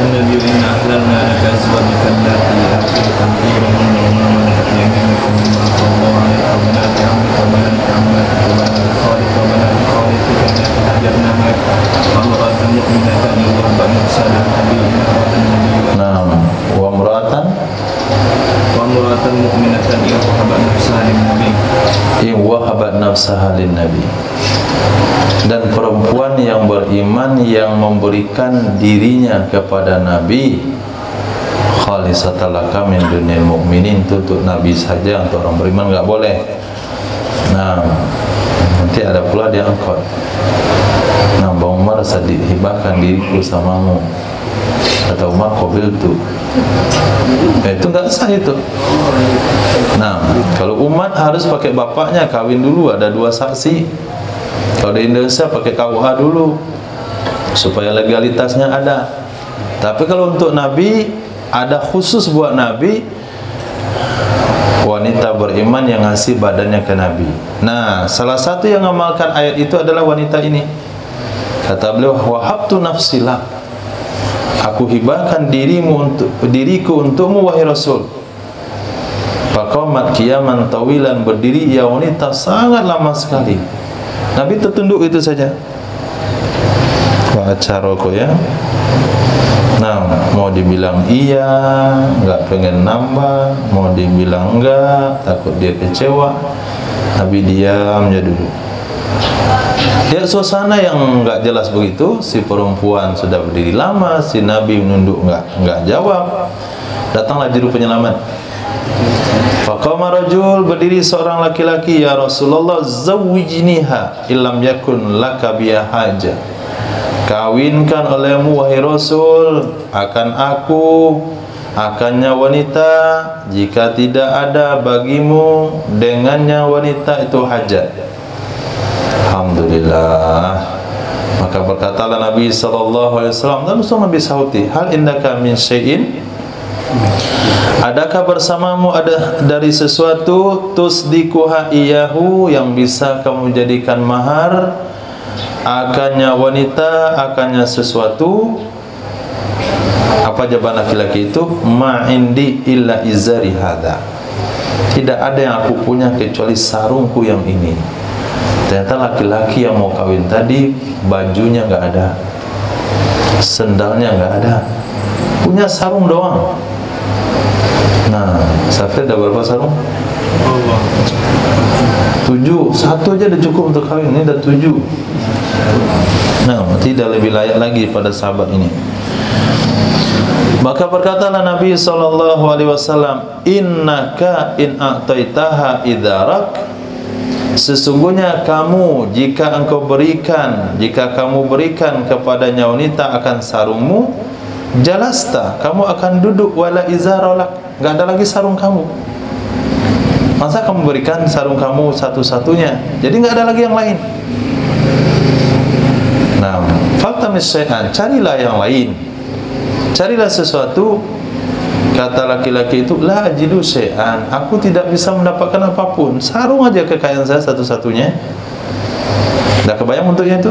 [SPEAKER 4] الذين أحللنا لك أزواجك اللاتي آتيت أجورهن وما ملكت يمينك مما أفاء الله عليك وبنات عمك وبنات عماتك وبنات خالك وبنات خالتك التي هاجرن معك وامرأة مؤمنة إن وهبت نفسها للنبي إن أراد النبي
[SPEAKER 1] نعم وامرأة
[SPEAKER 4] مؤمنة إن وهبت نفسها للنبي
[SPEAKER 1] dan perempuan yang beriman yang memberikan dirinya kepada Nabi, khalisatan laka min dunil mu'minin, untuk Nabi saja, untuk orang beriman enggak boleh. Nah, nanti ada pula dia angkot. Nah, Bang Umar hibahkan diriku samamu, kata Umar qabiltu. Itu enggak sah itu. Nah, kalau umat harus pakai bapaknya, kawin dulu, ada 2 saksi. Kalau di Indonesia pakai KUH dulu supaya legalitasnya ada. Tapi kalau untuk Nabi, ada khusus buat Nabi, wanita beriman yang ngasih badannya ke Nabi. Nah, salah satu yang mengamalkan ayat itu adalah wanita ini. Kata beliau, wahabtu nafsi lak, aku hibahkan diriku untukmu wahai Rasul. Faqamat qiyaman tawilan, berdiri ia wanita sangat lama sekali. Nabi tertunduk itu saja. Wa acaroko ya. Nah, mau dibilang iya, nggak pengen nambah, mau dibilang enggak, takut dia kecewa. Nabi diam aja dulu. Lihat suasana yang nggak jelas begitu, si perempuan sudah berdiri lama, si Nabi menunduk nggak jawab. Datanglah juru penyelamat. Faqama rajul, berdiri seorang laki-laki, ya Rasulullah, zawwijniha illam yakun laka biha haja. Kawinkan olehmu wahai Rasul akan aku, akannya wanita, jika tidak ada bagimu dengannya wanita itu hajat. Alhamdulillah. Maka berkatalah Nabi SAW, langsung Nabi sauti, hal indaka min syai'in, adakah bersamamu ada dari sesuatu, tusdikuha iyahu, yang bisa kamu jadikan mahar akannya wanita, akannya sesuatu. Apa jawaban laki-laki itu? Ma indi illa izari hadha, tidak ada yang aku punya kecuali sarungku yang ini. Ternyata laki-laki yang mau kawin tadi bajunya nggak ada, sendalnya nggak ada, punya sarung doang. Nah, Safir ada berapa sarung? 7, satu aja udah cukup untuk kawin. Ini dah 7. Nah, tidak lebih layak lagi pada sahabat ini. Maka berkatalah Nabi SAW, innaka in a'taitaha idharak, sesungguhnya kamu jika kamu berikan kepadanya wanita akan sarungmu, jalasta, kamu akan duduk, wala izarolak, nggak ada lagi sarung kamu. Masa kamu berikan sarung kamu satu-satunya, jadi nggak ada lagi yang lain. Nah, faltamis syai'an, carilah yang lain, carilah sesuatu. Kata laki-laki itu, la ajidu syai'an, aku tidak bisa mendapatkan apapun, sarung aja kekayaan saya satu-satunya. Dah kebayang untuknya itu?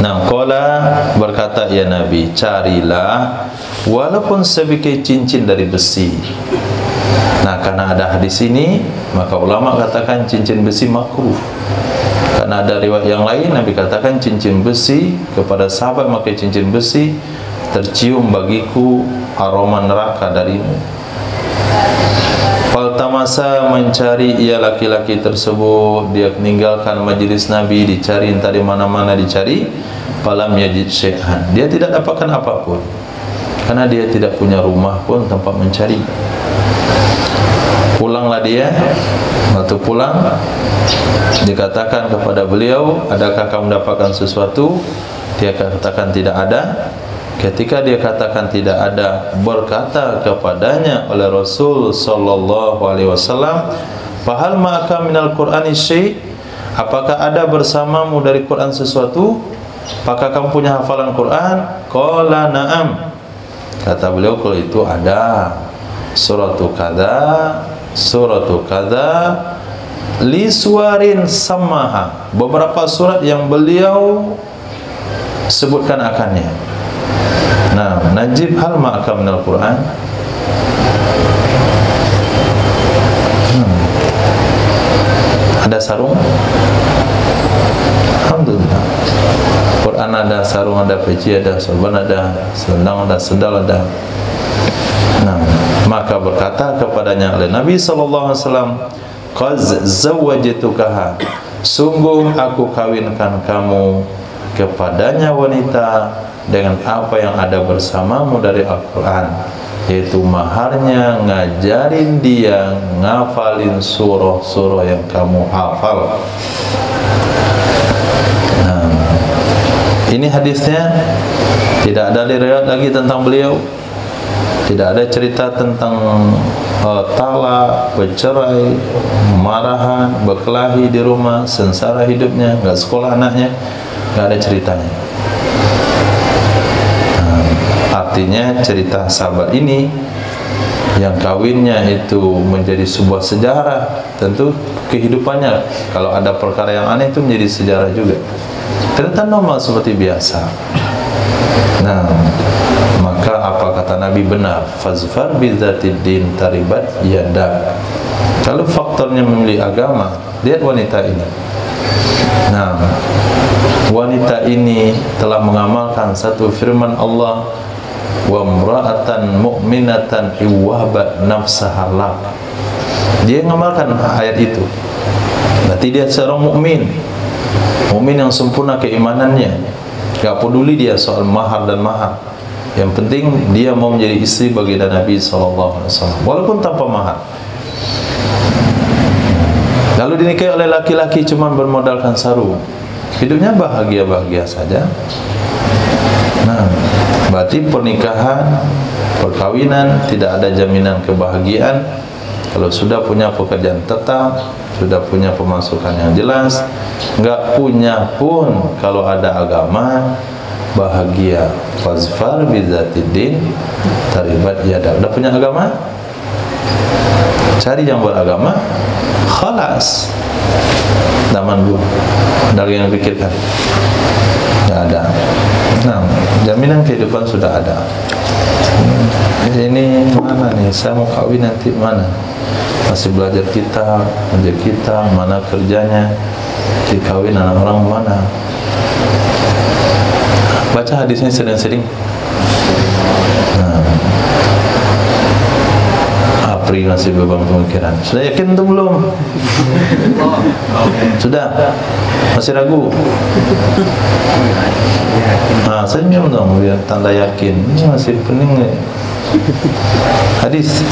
[SPEAKER 1] Nah, qala, berkata ya Nabi, carilah walaupun sebikit cincin dari besi. Nah, karena ada hadis ini, maka ulama katakan cincin besi makruh. Karena ada riwayat yang lain, Nabi katakan cincin besi kepada sahabat memakai cincin besi, tercium bagiku aroma neraka darimu. Faltamasa, mencari ia laki-laki tersebut, dia meninggalkan majlis Nabi, dicari entah di mana-mana dicari, falam yajid syai'an, dia tidak dapatkan apapun, karena dia tidak punya rumah pun tempat mencari. Pulanglah dia. Waktu pulang, dikatakan kepada beliau, adakah kamu mendapatkan sesuatu? Dia katakan tidak ada. Ketika dia katakan tidak ada, berkata kepadanya oleh Rasul sallallahu alaihi wasallam, fahal ma'aka minal Qur'ani syai', apakah ada bersamamu dari Quran sesuatu? Apakah kamu punya hafalan Quran? Qala na'am, kata beliau, kalau itu ada suratu kada li suwarin samaha, beberapa surat yang beliau sebutkan akannya. Nah, najib hal ma'aka minal Quran. Ada sarung? Alhamdulillah. Quran ada, sarung ada, peci ada, sorban ada, selendang ada, sendal ada. Nah, maka berkata kepadanya oleh Nabi SAW, qad zawwajtukaha, sungguh aku kawinkan kamu kepadanya wanita dengan apa yang ada bersamamu dari Al-Quran, yaitu maharnya ngajarin dia ngafalin surah-surah yang kamu hafal. Nah, ini hadisnya tidak ada riwayat lagi tentang beliau. Tidak ada cerita tentang talak, bercerai, marahan, berkelahi di rumah, sengsara hidupnya, nggak sekolah anaknya, nggak ada ceritanya. Artinya cerita sahabat ini yang kawinnya itu menjadi sebuah sejarah. Tentu kehidupannya, kalau ada perkara yang aneh itu menjadi sejarah juga. Ternyata normal seperti biasa. Nah, maka apa kata Nabi benar, fazfar bidzatid din taribat yadak. Kalau faktornya memilih agama, lihat wanita ini. Nah, wanita ini telah mengamalkan satu firman Allah, wa imra'atan mu'minatan iwahabat nafsaha lak. Dia mengamalkan ayat itu. Berarti dia seorang mukmin, mukmin yang sempurna keimanannya. Gak peduli dia soal mahar dan mahar. Yang penting dia mau menjadi istri baginda Nabi SAW, walaupun tanpa mahar. Lalu dinikahi oleh laki-laki cuma bermodalkan sarung, hidupnya bahagia-bahagia saja. Nah, berarti pernikahan, perkawinan tidak ada jaminan kebahagiaan. Kalau sudah punya pekerjaan tetap, sudah punya pemasukan yang jelas, nggak punya pun kalau ada agama, bahagia. Fazfar bizatiddin taribat yada. Udah punya agama, cari yang beragama, khalas. Zaman dulu ada yang pikirkan, nggak ada. Nah, jaminan kehidupan sudah ada. Ini mana nih, saya mau kawin nanti mana, masih belajar kitab, mana kerjanya, dikawin anak orang mana. Baca hadisnya sering-sering. Nah, Apri masih beban pemikiran. Sudah yakin atau belum? Sudah? Masih ragu? Nah, senyum dong biar tanda yakin. Ini masih pening nih. Hadis.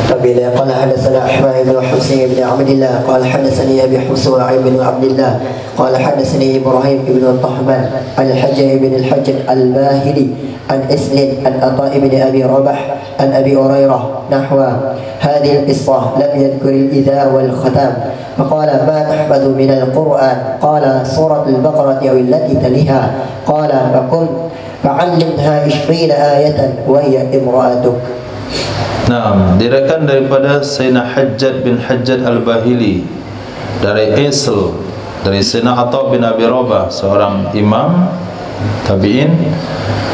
[SPEAKER 3] Qabila qala hadatsana Ahmad bin Husain bin Abdullah qala hadatsani Abi Husain bin Abdullah qala hadatsani Ibrahim bin Tahman al-Hajjaj bin al-Hajjaj al-Bahili an Islim an Atha bin Abi Rabah an Abi Hurairah nahwa hadhihi al-qissah lam yadhkur al-idhar wal khatam فقال ما تحفظ من القرآن قال سورة البقرة أو التي تليها قال فعلمها 20 آية وهي امرأتك.
[SPEAKER 1] Nah, diriwayatkan daripada Sayyidina Hajjaj bin Hajjaj al-Bahili dari Isl, dari Sayyidina Atha bin Abi Rabah, seorang imam tabi'in,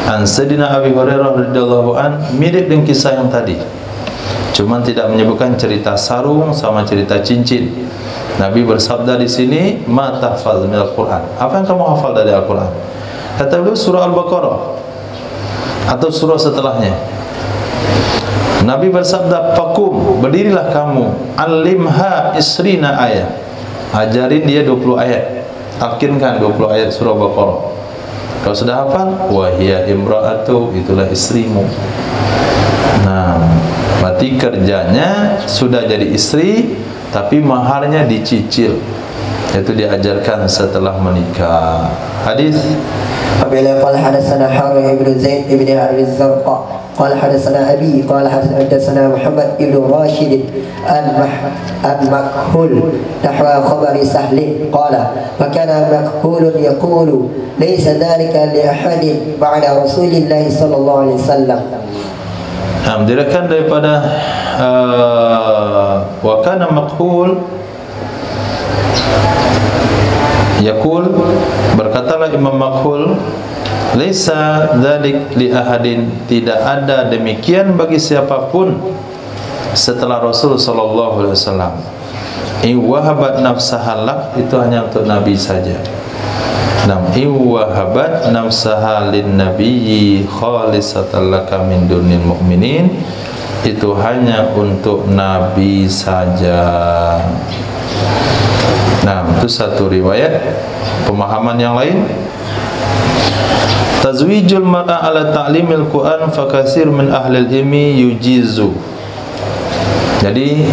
[SPEAKER 1] an Sayyidina Abi Hurairah radhiyallahu an, mirip dengan kisah yang tadi. Cuman tidak menyebutkan cerita sarung sama cerita cincin. Nabi bersabda di sini, "Ma tahfaz minal Qur'an." Apa yang kamu hafal dari Al-Qur'an? Kata beliau surah Al-Baqarah atau surah setelahnya. Nabi bersabda, "Fakum, berdirilah kamu, alimha isrina ayat." Ajarin dia 20 ayat. Talkinkan 20 ayat surah Al-Baqarah. Kalau sudah hafal, wahia imra'atu, itulah istrimu. Nah, berarti kerjanya sudah jadi istri, tapi maharnya dicicil, yaitu diajarkan setelah menikah. Hadis.
[SPEAKER 3] Qabila qala hadatsana Harun ibn Zaid ibn Abi Zarqa qala hadatsana Abi qala hadatsana Muhammad ibn Rashid al-Makhul nahwa khabari Sahl qala wa kana Makhul yaqulu laysa dhalika li ahadin ba'da Rasulillah sallallahu alaihi wasallam.
[SPEAKER 1] Diriwayatkan daripada wa kana Makhul yaqul, berkatalah Imam Makhul, laisa dzalik li ahadin, tidak ada demikian bagi siapapun setelah Rasul sallallahu alaihi wasallam. Iwahabat nafsaha lak, itu hanya untuk Nabi saja. Nam iwahabat nafsaha lin nabiyyi khalisatan laka min dunil mu'minin, itu hanya untuk Nabi saja. Nah, itu satu riwayat. Pemahaman yang lain, tazwijul mar'a ala ta'limil Qur'an fakasir min ahlil ilmi yujizu. Jadi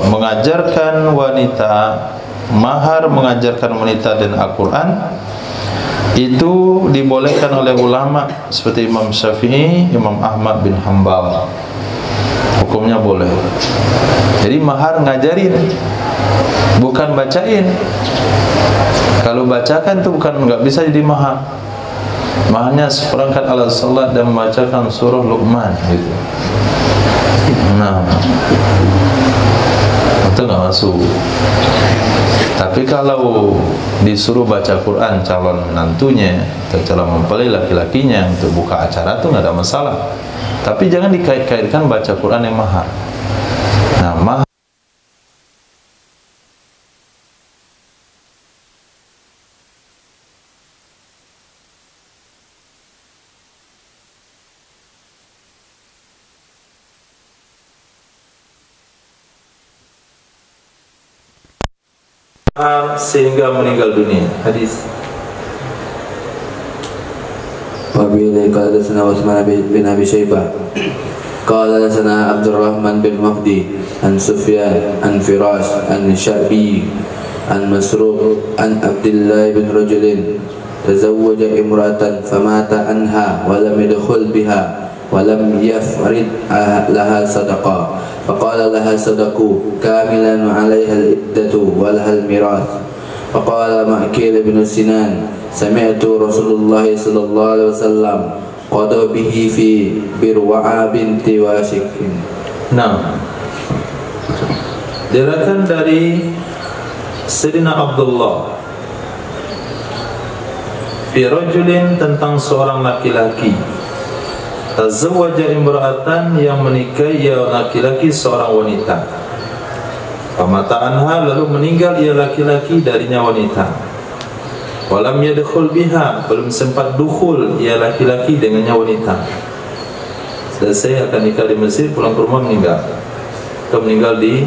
[SPEAKER 1] mengajarkan wanita, mahar mengajarkan wanita dan Al-Quran itu dibolehkan oleh ulama seperti Imam Syafi'i, Imam Ahmad bin Hanbal. Hukumnya boleh. Jadi mahar ngajarin, bukan bacain. Kalau bacakan itu bukan, nggak bisa jadi mahar. Maharnya seperangkat alat salat dan membacakan surah Luqman gitu. Nah, itu nggak masuk. Tapi kalau disuruh baca Quran calon menantunya atau calon mempelai laki-lakinya untuk buka acara itu nggak ada masalah. Tapi jangan dikait-kaitkan baca Quran yang mahar. Nah, mahar sehingga meninggal dunia. Hadis.
[SPEAKER 2] Wabillahi qala sana Utsman bin Abi Syaibah qala sana Abdurrahman bin Mahdi an Sufyan an Firas an Sya'bi an Masruq an Abdullah bin Rajulin tazawwaja imratan famata anha wa lam yadkhul biha wa lam yafrid laha sadaqah faqala laha sadaqu kamilan wa 'alayha al-iddatu wa laha al-mirath faqala Ma'qil bin Sinan sami'tu Rasulullah sallallahu alaihi wasallam qada bihi fi Birwa'a binti Washik.
[SPEAKER 1] Nah, diriwayatkan dari Sayyidina Abdullah fi rajulin tentang seorang laki-laki tazawwaja imra'atan yang menikahi ia laki-laki seorang wanita. Famata anha lalu meninggal ia laki-laki darinya wanita. Walam yadkhul biha belum sempat dukhul ia laki-laki dengannya wanita. Selesai akan nikah di Mesir, pulang ke rumah meninggal. Atau meninggal di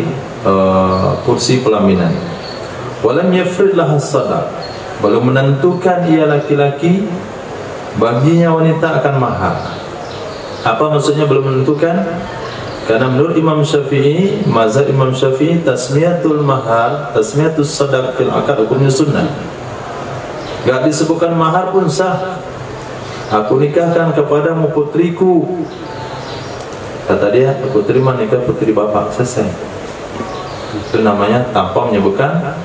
[SPEAKER 1] kursi pelaminan. Walam yafrid laha sadaq belum menentukan ia laki-laki baginya wanita akan mahar. Apa maksudnya belum menentukan? Karena menurut Imam Syafi'i, mazhab Imam Syafi'i, tasmiyatul mahar, tasmiyatus sadaq fil akad hukumnya sunnah. Gak disebutkan mahar pun sah. Aku nikahkan kepadamu putriku. Kata dia, aku terima nikah putri bapak. Selesai. Itu namanya tanpa menyebutkan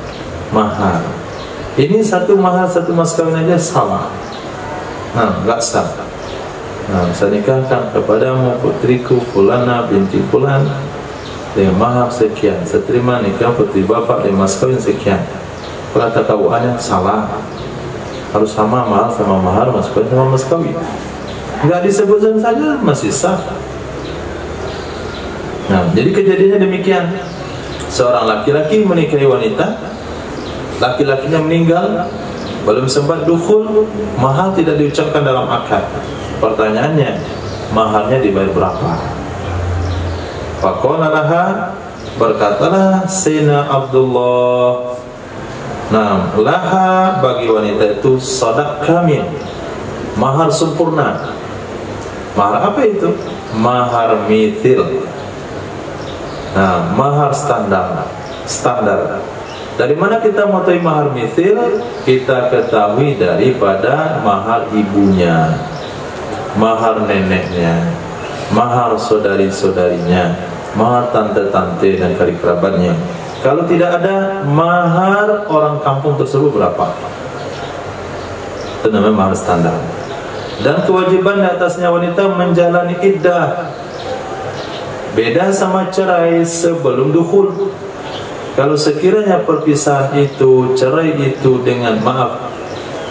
[SPEAKER 1] mahar. Ini satu mahar, satu mas kawin aja salah. Nah, gak sah. Nah, saya nikahkan kepadamu putriku Fulana binti Fulan dengan mahar sekian. Saya terima nikah putri bapak dengan mas kawin sekian. Kata KUA-nya salah. Harus sama mahar sama mahar, mas kawin sama mas kawin. Enggak disebutkan saja masih sah. Nah, jadi kejadiannya demikian. Seorang laki-laki menikahi wanita, laki-lakinya meninggal, belum sempat dukhul, mahar tidak diucapkan dalam akad. Pertanyaannya, maharnya dibayar berapa? Faqala laha, berkatalah Sayyidina Abdullah, nah, laha bagi wanita itu sadaq kamil, mahar sempurna. Mahar apa itu? Mahar mithil. Nah, mahar standar. Dari mana kita mengetahui mahar mithil? Kita ketahui daripada mahar ibunya, mahar neneknya, mahar saudari-saudarinya, mahar tante-tante dan kari kerabatnya. Kalau tidak ada, mahar orang kampung tersebut berapa? Itu namanya mahar standar. Dan kewajiban di atasnya wanita menjalani iddah. Beda sama cerai sebelum dukhul. Kalau sekiranya perpisahan itu, cerai itu dengan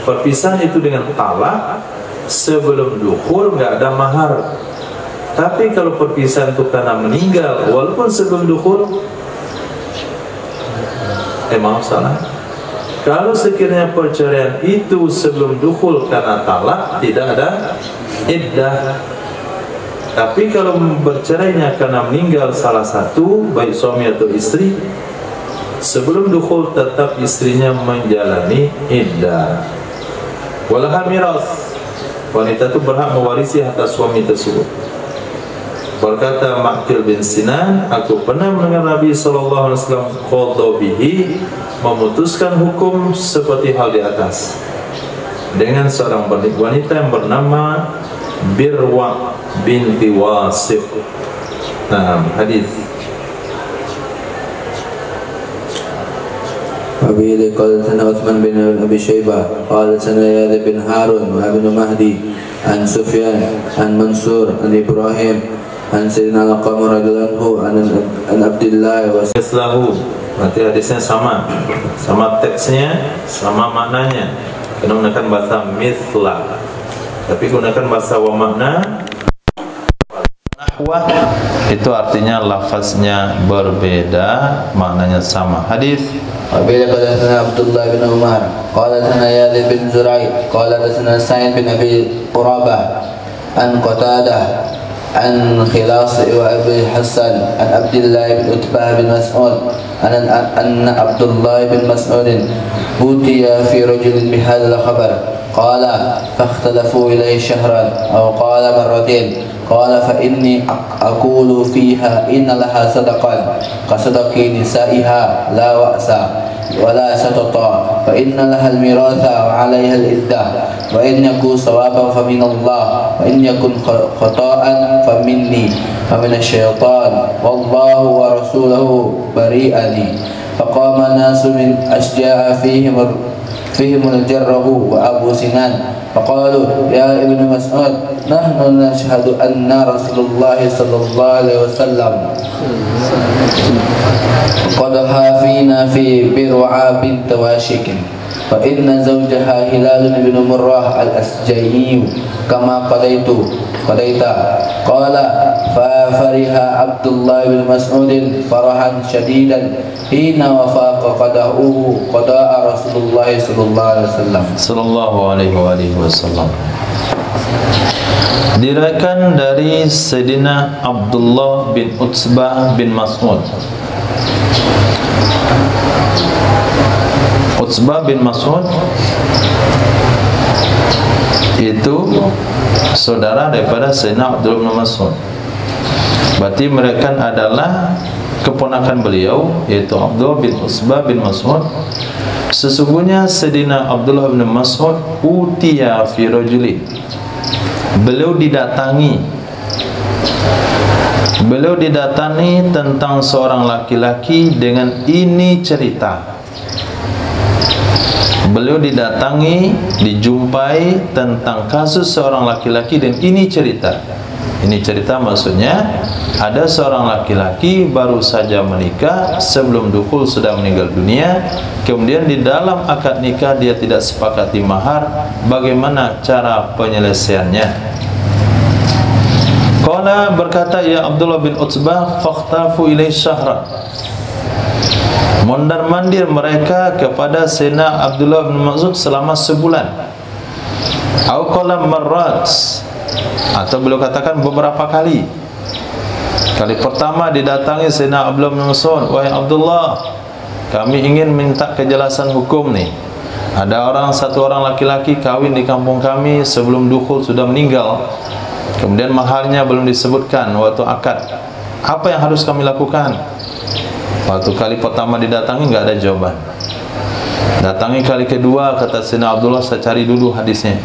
[SPEAKER 1] perpisahan itu dengan talak sebelum dukhul, nggak ada mahar. Tapi kalau perpisahan itu karena meninggal, walaupun sebelum dukhul, maaf salah. Kalau sekiranya perceraian itu sebelum dukhul karena talak, tidak ada iddah. Tapi kalau bercerainya karena meninggal salah satu, baik suami atau istri, sebelum dukhul tetap istrinya menjalani iddah. Walaha mirath, wanita itu berhak mewarisi harta suami tersebut. Berkata Ma'qil bin Sinan, aku pernah mendengar Nabi SAW qadha bihi, memutuskan hukum seperti hal di atas, dengan seorang wanita yang bernama Birwa binti Wasiq. Nah, hadis.
[SPEAKER 2] Wabillahi qala sana Utsman bin Abi Syaibah qala sana Yazid bin Harun wa Ibnu Mahdi an Sufyan an Mansur an Ibrahim an Sayyidina Al-Qamar radhiyallahu an Abdullah wa
[SPEAKER 1] Islahu. Berarti hadisnya sama teksnya, sama maknanya. Kena gunakan bahasa mithla, tapi gunakan bahasa wa makna nahwa, itu artinya lafaznya berbeda, maknanya sama. Hadis.
[SPEAKER 2] Wabillahi qala sana Abdullah bin Umar qala sana Yazid bin Zurai qala sana Sa'id bin Abi Qurabah an Qatadah عن خلاص وأبي الحسن عن عبد الله بن عتبة بن مسعود أن عبد الله بن مسعود أوتي في رجل بهذا الخبر قال فاختلفوا إليه شهرا أو قال مرتين قال فإني أقول فيها إن لها صدقا كصدق نسائها لا وأس ولا شططا فإن لها الميراث وعليها العدة وإن يكون صوابا فمن الله وإن يكن خطأ فمني فمن الشيطان والله ورسوله بريئني. فقام ناس من أشجاع فيهم الجره وأبو سنان فقالوا يا ابن مسعود نحن نشهد أن رسول الله صلى الله عليه وسلم قد حافينا في برعى بنت واشك فإن زوجها هلال بن مرة الأسجعي كما قضيت قال ففرح عبد الله بن مسعود فرحا شديدا حين وفاق قضاء رسول الله صلى الله عليه وسلم.
[SPEAKER 1] Sallallahu alaihi wasallam. Diriwayatkan dari Sayyidina Abdullah bin Utsbah bin Mas'ud. Utsbah bin Mas'ud itu saudara daripada Sayyidina Abdullah bin Mas'ud. Berarti mereka adalah keponakan beliau, yaitu Abdullah bin Utsbah bin Mas'ud. Sesungguhnya Sayyidina Abdullah bin Mas'ud utiya fi rajulin, beliau didatangi tentang seorang laki-laki dengan ini cerita. Beliau dijumpai tentang kasus seorang laki-laki dan ini cerita. Ini cerita maksudnya ada seorang laki-laki baru saja menikah, sebelum dukul sudah meninggal dunia, kemudian di dalam akad nikah dia tidak sepakati mahar. Bagaimana cara penyelesaiannya? Qala, berkata ya Abdullah bin Utsbah, fakhtafu ilai syahra, mondar-mandir mereka kepada Sayyidina Abdullah bin Mas'ud selama sebulan. Au qala marrat, atau beliau katakan beberapa kali. Kali pertama didatangi Sayyidina Abdullah bin Mas'ud, wahai Abdullah, kami ingin minta kejelasan hukum nih. Ada satu orang laki-laki kawin di kampung kami, sebelum dukhul sudah meninggal, kemudian maharnya belum disebutkan waktu akad. Apa yang harus kami lakukan? Waktu kali pertama didatangi nggak ada jawaban. Datangi kali kedua, kata Sayyidina Abdullah, saya cari dulu hadisnya.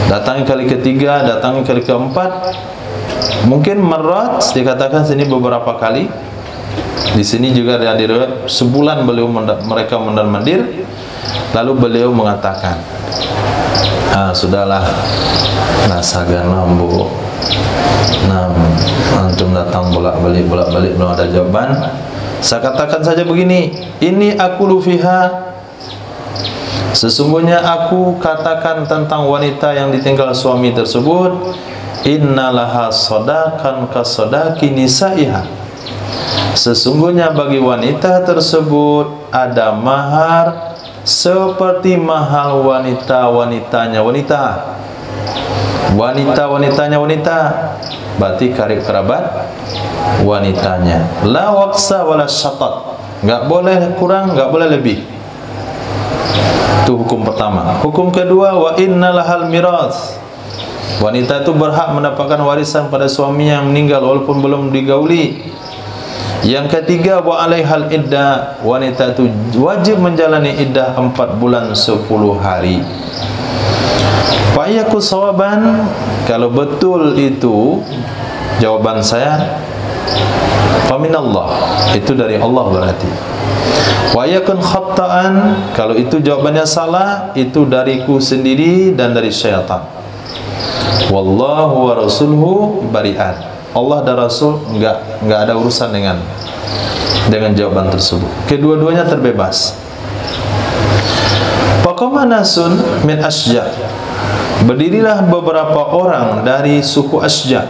[SPEAKER 1] Datangi kali ketiga, datangi kali keempat, mungkin merat dikatakan sini beberapa kali. Di sini juga ada riwayat sebulan mereka mondar-mandir. Lalu beliau mengatakan, sudahlah, nasagan nambu. Antum datang bolak-balik belum ada jawaban. Saya katakan saja begini, ini aqulu fiha, sesungguhnya aku katakan tentang wanita yang ditinggal suami tersebut, innalaha sadaqan kasodaki nisaiha, sesungguhnya bagi wanita tersebut ada mahar seperti mahal wanitanya wanita. Berarti karib kerabat wanitanya. La waqsa wala syatat, enggak boleh kurang, enggak boleh lebih. Itu hukum pertama. Hukum kedua, wa innalahal miras, wanita itu berhak mendapatkan warisan pada suami yang meninggal walaupun belum digauli. Yang ketiga, wa alaihal iddah, wanita itu wajib menjalani iddah 4 bulan 10 hari. Fa'yaku sawaban, kalau betul itu jawaban saya, faminallah, itu dari Allah berarti. Wa yakun khata'an, kalau itu jawabannya salah, itu dariku sendiri dan dari syaitan. Wallahu wa rasuluhu bari'an, Allah dan Rasul enggak ada urusan dengan jawaban tersebut. Kedua-duanya terbebas. Faqama nasun min Asja, berdirilah beberapa orang dari suku Asja.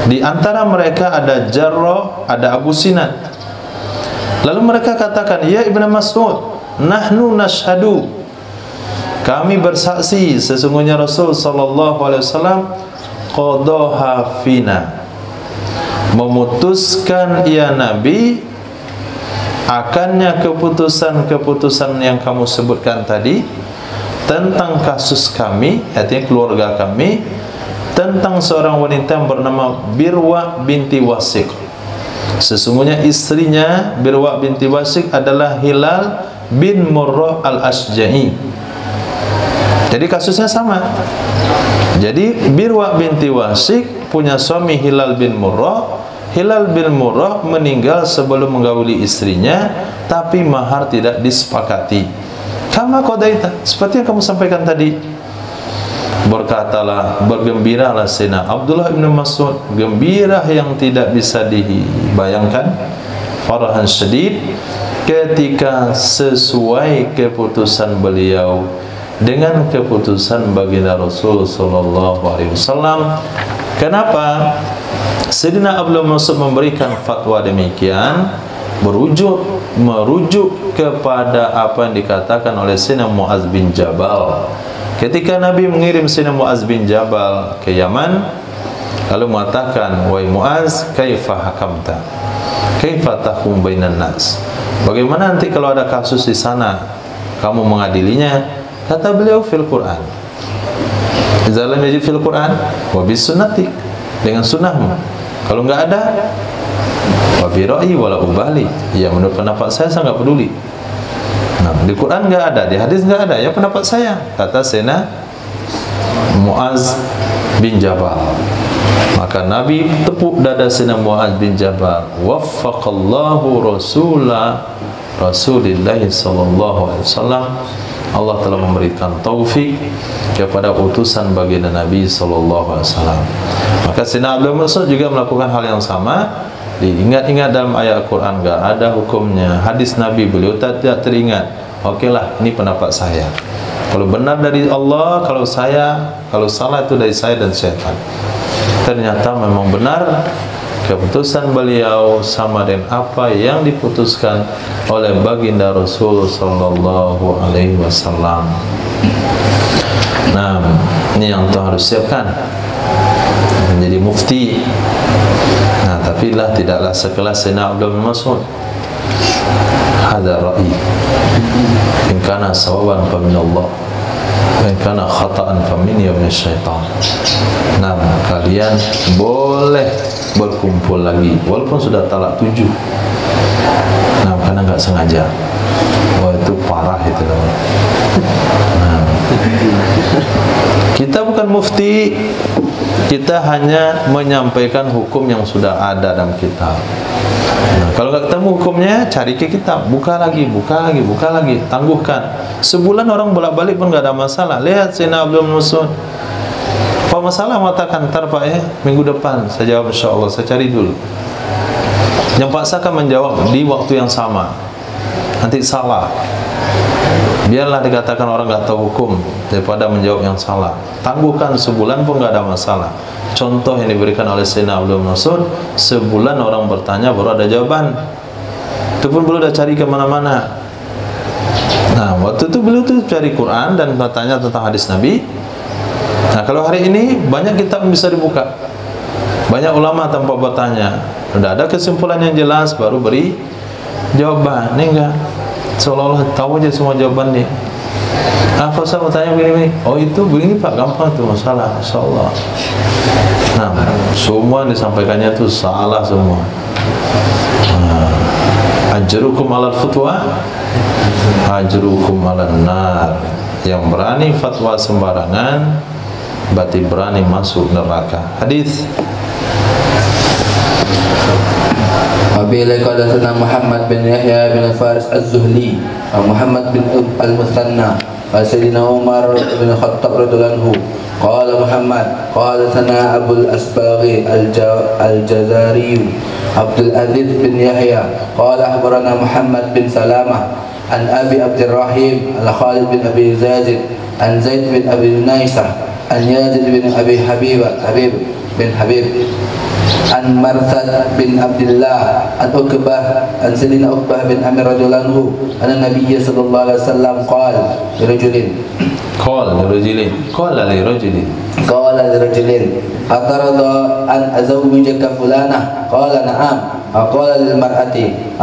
[SPEAKER 1] Di antara mereka ada Jarrah, ada Abu Sinan. Lalu mereka katakan, ya Ibnu Mas'ud, nahnu nashhadu, kami bersaksi sesungguhnya Rasul sallallahu alaihi wasallam qadaha fina, memutuskan ya Nabi akannya keputusan-keputusan yang kamu sebutkan tadi tentang kasus kami, artinya keluarga kami, tentang seorang wanita yang bernama Birwa binti Wasiq. Sesungguhnya istrinya Birwa binti Wasiq adalah Hilal bin Murrah al-Ashja'i. Jadi kasusnya sama. Jadi Birwa binti Wasiq punya suami Hilal bin Murrah. Hilal bin Murrah meninggal sebelum menggauli istrinya, tapi mahar tidak disepakati. Kama qadaita, seperti yang kamu sampaikan tadi. Berkatalah, bergembiralah Sayyidina Abdullah bin Mas'ud, gembira yang tidak bisa dibayangkan, farahan syadid, ketika sesuai keputusan beliau dengan keputusan baginda Rasul sallallahu alaihi wasallam. Kenapa Sayyidina Abdullah bin Mas'ud memberikan fatwa demikian? Merujuk kepada apa yang dikatakan oleh Sayyidina Muaz bin Jabal. Ketika Nabi mengirim Sayyidina Muaz bin Jabal ke Yaman, lalu mengatakan, "Wahai Muaz, kaifa hakamta? Kaifa tahkum bainan nas?" Bagaimana nanti kalau ada kasus di sana kamu mengadilinya? Kata beliau, fil Quran. Idza lam yajid fil Quran wa bis sunnati, dengan sunnahmu. Kalau enggak ada, wa bi ra'yi wala ubali, ya menurut pendapat saya enggak peduli. Nah, di Quran enggak ada, di hadis enggak ada, ya pendapat saya, kata Sayyidina Muaz bin Jabal. Maka Nabi tepuk dada Sayyidina Muaz bin Jabal, waffaqallahu Rasulillah sallallahu alaihi wasallam. Allah telah memberikan taufik kepada utusan baginda Nabi sallallahu alaihi wasallam. Maka Sayyidina Abdullah bin Mas'ud juga melakukan hal yang sama. Diingat-ingat dalam ayat Al-Quran enggak ada hukumnya, hadis Nabi beliau tidak teringat. Okelah, ini pendapat saya. Kalau benar dari Allah, kalau salah itu dari saya dan syaitan. Ternyata memang benar keputusan beliau sama dengan apa yang diputuskan oleh baginda Rasul sallallahu alaihi wasallam. Nah, ini yang tuan harus siapkan menjadi mufti. Nah, tapi lah tidaklah sekelas Sayyidina Abdullah bin Mas'ud. Hada ra'i, in kana sawaban fa min Allah, wa in kana khata'an fa min syaitan. Nah, kalian boleh berkumpul lagi walaupun sudah talak 7. Nah, karena nggak sengaja. Wah, itu parah itu namanya. Nah, kita bukan mufti, kita hanya menyampaikan hukum yang sudah ada dalam kitab. Nah, kalau nggak ketemu hukumnya, cari ke kitab, buka lagi, tangguhkan. Sebulan orang bolak-balik pun nggak ada masalah. Lihat Sayyidina Abdullah bin Mas'ud, apa masalah mengatakan ntar Pak minggu depan saya jawab insyaallah, saya cari dulu. Yang paksakan menjawab di waktu yang sama, nanti salah. Biarlah dikatakan orang nggak tahu hukum daripada menjawab yang salah. Tangguhkan sebulan pun nggak ada masalah. Contoh yang diberikan oleh Sayyidina Abdullah bin Mas'ud, sebulan orang bertanya baru ada jawaban. Itu pun belum udah cari kemana-mana. Nah, waktu itu beliau tuh cari Quran dan bertanya tentang hadis Nabi. Nah, kalau hari ini banyak kitab bisa dibuka, banyak ulama tanpa bertanya, udah ada kesimpulan yang jelas baru beri jawaban. Ini enggak, seolah-olah tahu aja semua jawaban nih. Apa saya mau tanya begini? Oh itu begini Pak, gampang tuh masalah, insyaallah. Nah, semua disampaikannya itu salah semua. Ajrukum alal fatwa, ajrukum alan nar. Yang berani fatwa sembarangan berarti berani masuk neraka. Hadis
[SPEAKER 2] Wabila qadatsana Muhammad bin Yahya bin Faris Az-Zuhli wa Muhammad bin Al-Muthanna wa Sayyidina Umar bin Khattab radhiyallahu anhu qala Muhammad qadatsana Abu al-Asbaghi al-Jazari Abdul Aziz bin Yahya qala akhbarana Muhammad bin Salamah an Abi Abdurrahim al-Khalid bin Abi Zazid an Zaid bin Abi Naisah an Yazid bin Abi Habib bin Habib an Marsad bin Abdullah an Uqbah an Sayyidina Uqbah bin Amir radhiyallahu anhu anna Nabiy sallallahu alaihi wasallam qala li rajulin qala lirajulin atarda an azawwijaka fulana qala na'am qala lil mar'ati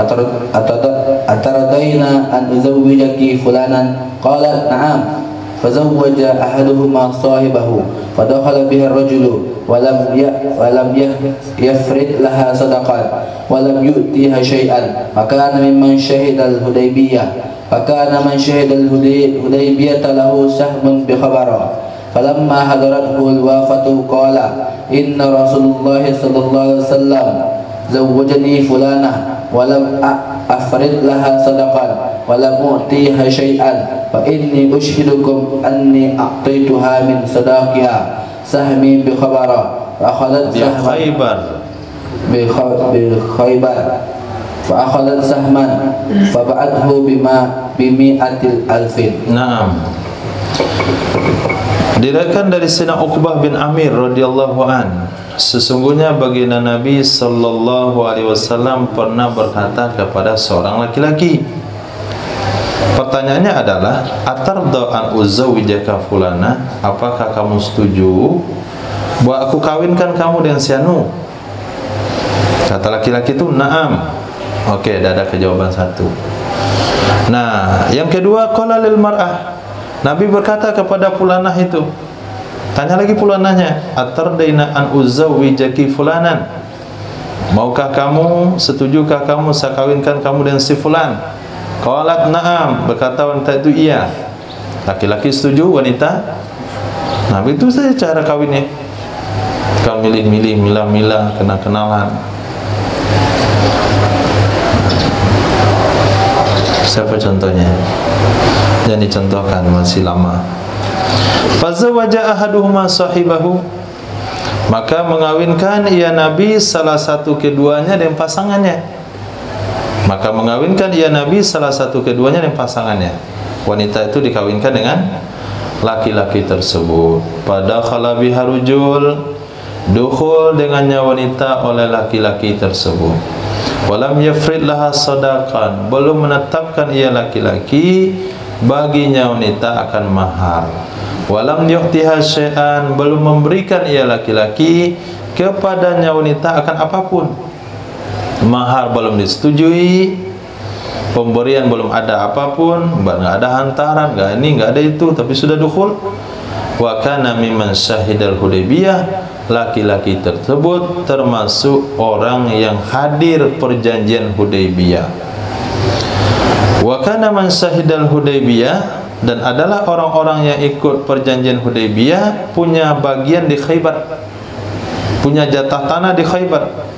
[SPEAKER 2] ataradaina an uzawwijaki fulanan qalat na'am fazawwaja ahaduhuma sahibahu fadakhala biha ar-rajulu walam yafrid laha sadaqan walam yu'tiha syai'an maka mimman syahidal Hudaybiyah فكان من شهد الهديبية له سهم بخبره فلما حضرته الوافة قال إن رسول الله صلى الله عليه وسلم زوجني فلانة ولم أفرد لها صدقا ولم أعطيها شيئا فإني أشهدكم أني أعطيتها من صداقها سهمي بخبره فأخذت سهما بخيبر فأخذت سهما فبعته بمئة ألف.
[SPEAKER 1] Naam. Diriwayatkan dari Sayyidina Uqbah bin Amir radhiyallahu an, sesungguhnya baginda Nabi sallallahu alaihi wasallam pernah berkata kepada seorang laki-laki. Pertanyaannya adalah, atarda an uzawwijaka fulana, apakah kamu setuju bahwa aku kawinkan kamu dengan si anu? Kata laki-laki itu, na'am. Oke, dah ada kejawaban satu. Nah, yang kedua, qala lil mar'ah. Nabi berkata kepada fulanah itu. Tanya lagi fulanahnya, atardaina an uzawwijaki fulanan. Maukah kamu, setujukah kamu saya kawinkan kamu dengan si fulan? Qalat na'am. Berkata wanita itu iya. Laki-laki setuju, wanita. Nah, itu saja cara kawinnya. Kau milih-milih, milah-milah, kenal-kenalan. Siapa contohnya? Yang dicontohkan masih lama. Fazawwaja ahaduhuma sahibahu, maka mengawinkan ia Nabi salah satu keduanya dengan pasangannya. Maka mengawinkan ia Nabi salah satu keduanya dengan pasangannya. Wanita itu dikawinkan dengan laki-laki tersebut. Padakhala biha rajul, dukhul dengannya wanita oleh laki-laki tersebut. Walam yafrid laha sadaqan, belum menetapkan ia laki-laki baginya wanita akan mahar. Walam yu'tiha syai'an, belum memberikan ia laki-laki kepadanya wanita akan apapun. Mahar belum disetujui, pemberian belum ada apapun, enggak ada hantaran, enggak ini, enggak ada itu, tapi sudah dukhul. Wa kana mimman syahidal Hudaybiyah, laki-laki tersebut termasuk orang yang hadir perjanjian Hudaybiyah. Wa kana man syahidal Hudaybiyah, dan adalah orang-orang yang ikut perjanjian Hudaybiyah punya bagian di Khaybar, punya jatah tanah di Khaybar.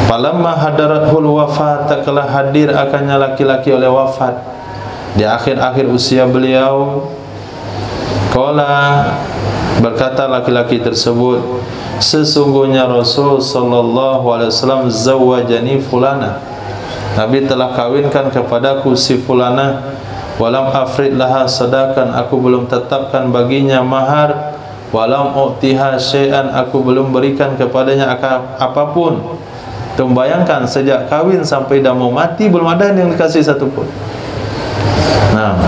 [SPEAKER 1] Falamma hadarathul wafat, tatkala hadir akannya laki-laki oleh wafat di akhir-akhir usia beliau, qala, berkata laki-laki tersebut, sesungguhnya Rasul sallallahu alaihi wasallam zawwajani fulana, Nabi telah kawinkan kepadaku si fulana, walam afrid laha sadaqan, aku belum tetapkan baginya mahar, walam u'tiha syai'an, aku belum berikan kepadanya apapun. Bayangkan sejak kawin sampai dah mau mati belum ada yang dikasih satupun. Nah,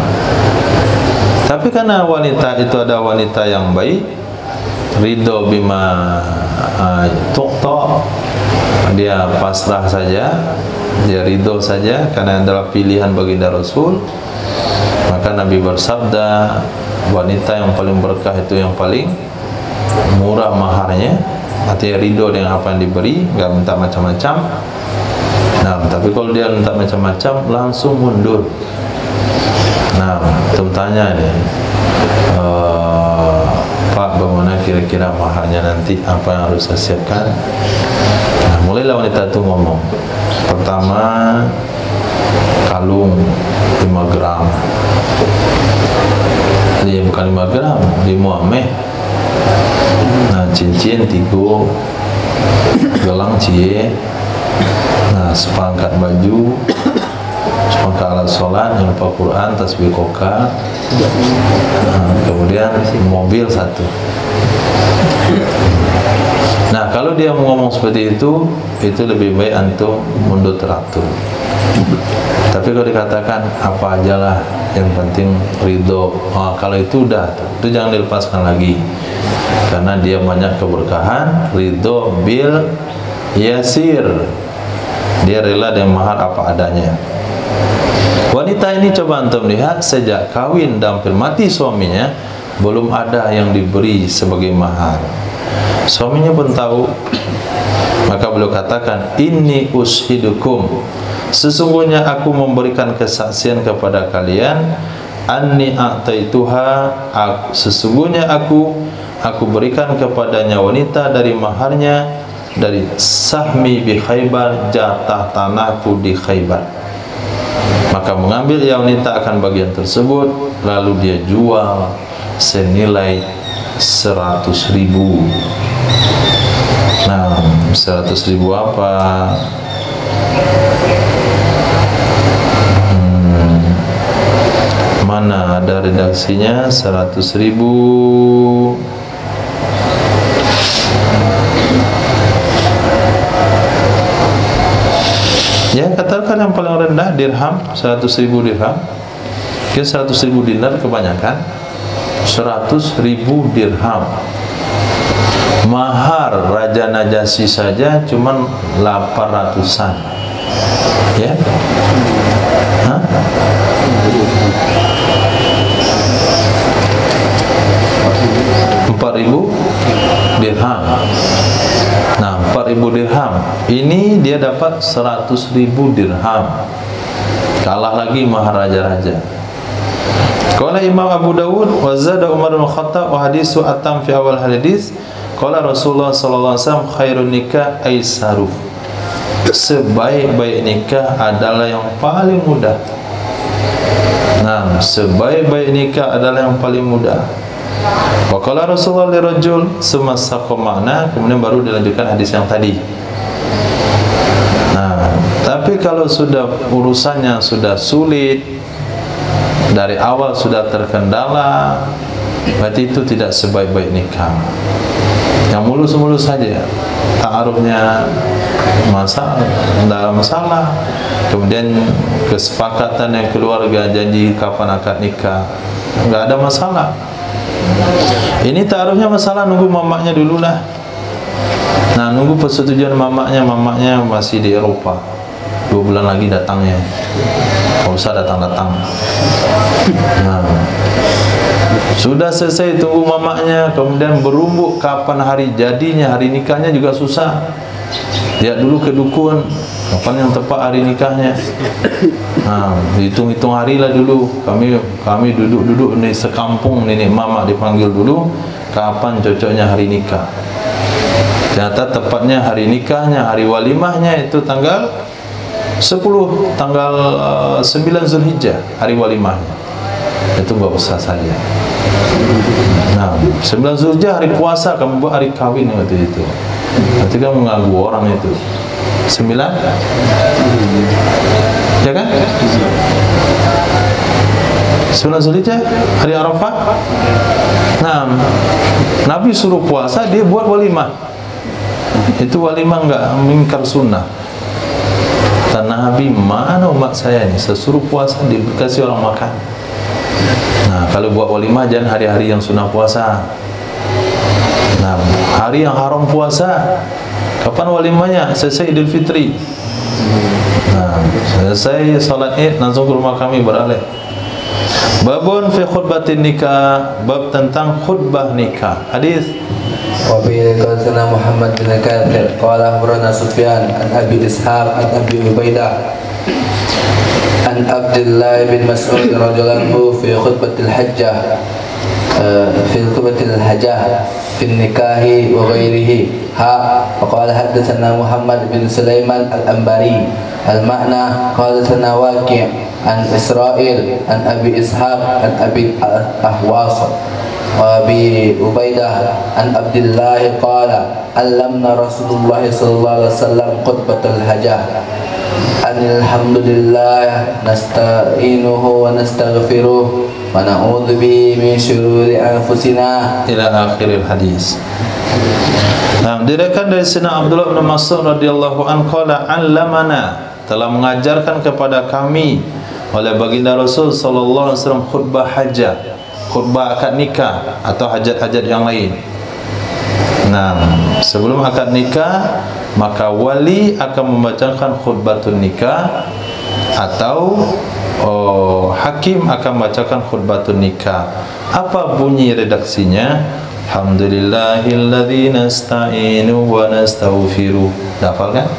[SPEAKER 1] tapi karena wanita itu ada wanita yang baik, ridho bima tuqta, dia pasrah saja, dia ridho saja karena adalah pilihan baginda Rasul. Maka Nabi bersabda, wanita yang paling berkah itu yang paling murah maharnya, artinya ridho dengan apa yang diberi, enggak minta macam-macam. Nah, tapi kalau dia minta macam-macam langsung mundur. Nah, tanya nih, Pak, bagaimana kira-kira maharnya nanti, apa yang harus saya siapkan? Nah, mulailah wanita itu ngomong. Pertama, kalung 5 gram. Dia bukan 5 gram, 5 ameh. Nah, cincin 3, gelang cie. Nah, sepangkat baju, sepangkat alat sholat, yang lupa Quran, tasbih koka. Nah, kemudian mobil 1. Nah, kalau dia ngomong seperti itu lebih baik antum mundur teratur. Tapi kalau dikatakan apa aja lah, yang penting ridho, kalau itu udah, itu jangan dilepaskan lagi, karena dia banyak keberkahan. Ridho bil yasir, dia rela dengan mahar apa adanya. Wanita ini coba antum lihat, sejak kawin dan hampir mati suaminya, belum ada yang diberi sebagai mahar. Suaminya pun tahu, maka beliau katakan, inni ushidukum, sesungguhnya aku memberikan kesaksian kepada kalian, anni a'taituha, sesungguhnya aku berikan kepadanya wanita dari maharnya, dari sahmi bi Khaybar, jatah tanahku di Khaybar. Maka mengambil ia wanita akan bagian tersebut, lalu dia jual senilai 100.000. Nah, 100.000 apa? Mana ada redaksinya? 100.000. Ya, katakan yang paling rendah dirham, 100.000 dirham. Ke 100.000 dinar kebanyakan. 100.000 dirham. Mahar Raja Najasyi saja cuman 800-an. Ya. Hah? 4.000 dirham. Nah, 4.000 dirham. Ini dia dapat 100.000 dirham. Kalah lagi mahar raja-raja. Qala Imam Abu Dawud wa zada Umar bin Khattab wa hadisu atam fi awal hadis. Qala Rasulullah sallallahu alaihi wasallam khairun nikah aisaru. Sebaik-baik nikah adalah yang paling mudah. Nah, sebaik-baik nikah adalah yang paling mudah. Wa qala Rasulullah lirajul sumasaqa makna, kemudian baru dilanjutkan hadis yang tadi. Nah, tapi kalau sudah urusannya sudah sulit, dari awal sudah terkendala, berarti itu tidak sebaik-baik nikah. Yang mulus-mulus saja, ta'arufnya masalah, tidak ada masalah. Kemudian kesepakatan yang keluarga, janji kapan akad nikah, nggak ada masalah. Ini ta'arufnya masalah, nunggu mamaknya dulu lah. Nah, nunggu persetujuan mamaknya masih di Eropa, 2 bulan lagi datangnya, nggak usah datang-datang. Nah, sudah selesai tunggu mamaknya, kemudian berumbuk kapan hari jadinya, hari nikahnya juga susah. Lihat dulu ke dukun, kapan yang tepat hari nikahnya. Nah, hitung-hitung hari lah dulu. Kami duduk-duduk nih sekampung, nenek mama dipanggil dulu, kapan cocoknya hari nikah. Ternyata tepatnya hari nikahnya, hari walimahnya itu tanggal 10, tanggal 9 Zulhijjah, hari walimahnya. Itu gak usah saja. Nah, 9 Zulhijjah hari puasa, kamu buat hari kawin waktu itu. Nanti kamu mengganggu orang itu. 9, ya kan? 9 Zulhijjah hari Arafah. Nah, Nabi suruh puasa, dia buat walimah. Itu walimah enggak mengingkar sunnah. Dan Nabi, mana umat saya ini, sesuruh puasa dikasih orang makan. Nah, kalau buat walimah jangan hari-hari yang sunnah puasa. Nah, hari yang haram puasa, kapan walimahnya? Selesai Idul Fitri. Nah, selesai salat Id langsung ke rumah kami beralih. Babun fi khutbatin nikah, bab tentang khutbah nikah. Hadis
[SPEAKER 2] وفي قال محمد بن كاثر قال أخبرنا سفيان عن أبي إسحاق عن أبي عبيدة عن عبد الله بن مسعود رضي الله عنه في خطبة الحجة في النكاح وغيره وقال حدثنا محمد بن سليمان الأنباري المعنى قال حدثنا واقع عن إسرائيل عن أبي إسحاق عن أبي أهواص وأبي عبيدة عن عبد الله قال علمنا رسول الله صلى الله عليه وسلم خطبة الحجة أن الحمد لله نستعينه ونستغفره ونعوذ به من شرور أنفسنا
[SPEAKER 1] ila akhiril hadis. Nah, diriwayatkan dari Sayyidina Abdullah bin Mas'ud radhiyallahu anhu qala allamana, telah mengajarkan kepada kami oleh baginda Rasul sallallahu alaihi wasallam khutbah hajat, khutbah akad nikah atau hajat-hajat yang lain. Nah, sebelum akad nikah maka wali akan membacakan khutbatun nikah atau hakim akan bacakan khutbatun nikah. Apa bunyi redaksinya? Alhamdulillahilladzi nasta'inu wa nastaghfiru. Hafal kan?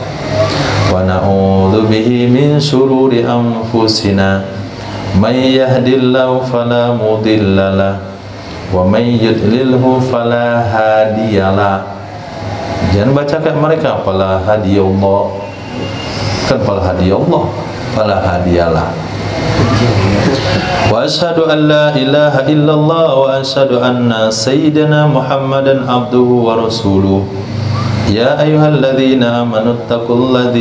[SPEAKER 1] Wa na'udzu bihi min syururi anfusina may yahdihillahu fala mudhillalah wa may yudlilhu fala hadiyalah. Jangan bacakan mereka fala hadiyallah, kan fala hadiyallah, fala hadiyalah. Wa asyhadu an la ilaha illallah wa asyhadu anna sayyidina Muhammadan abduhu wa rasuluh. Ya ayyuhalladzina amanu taqullaha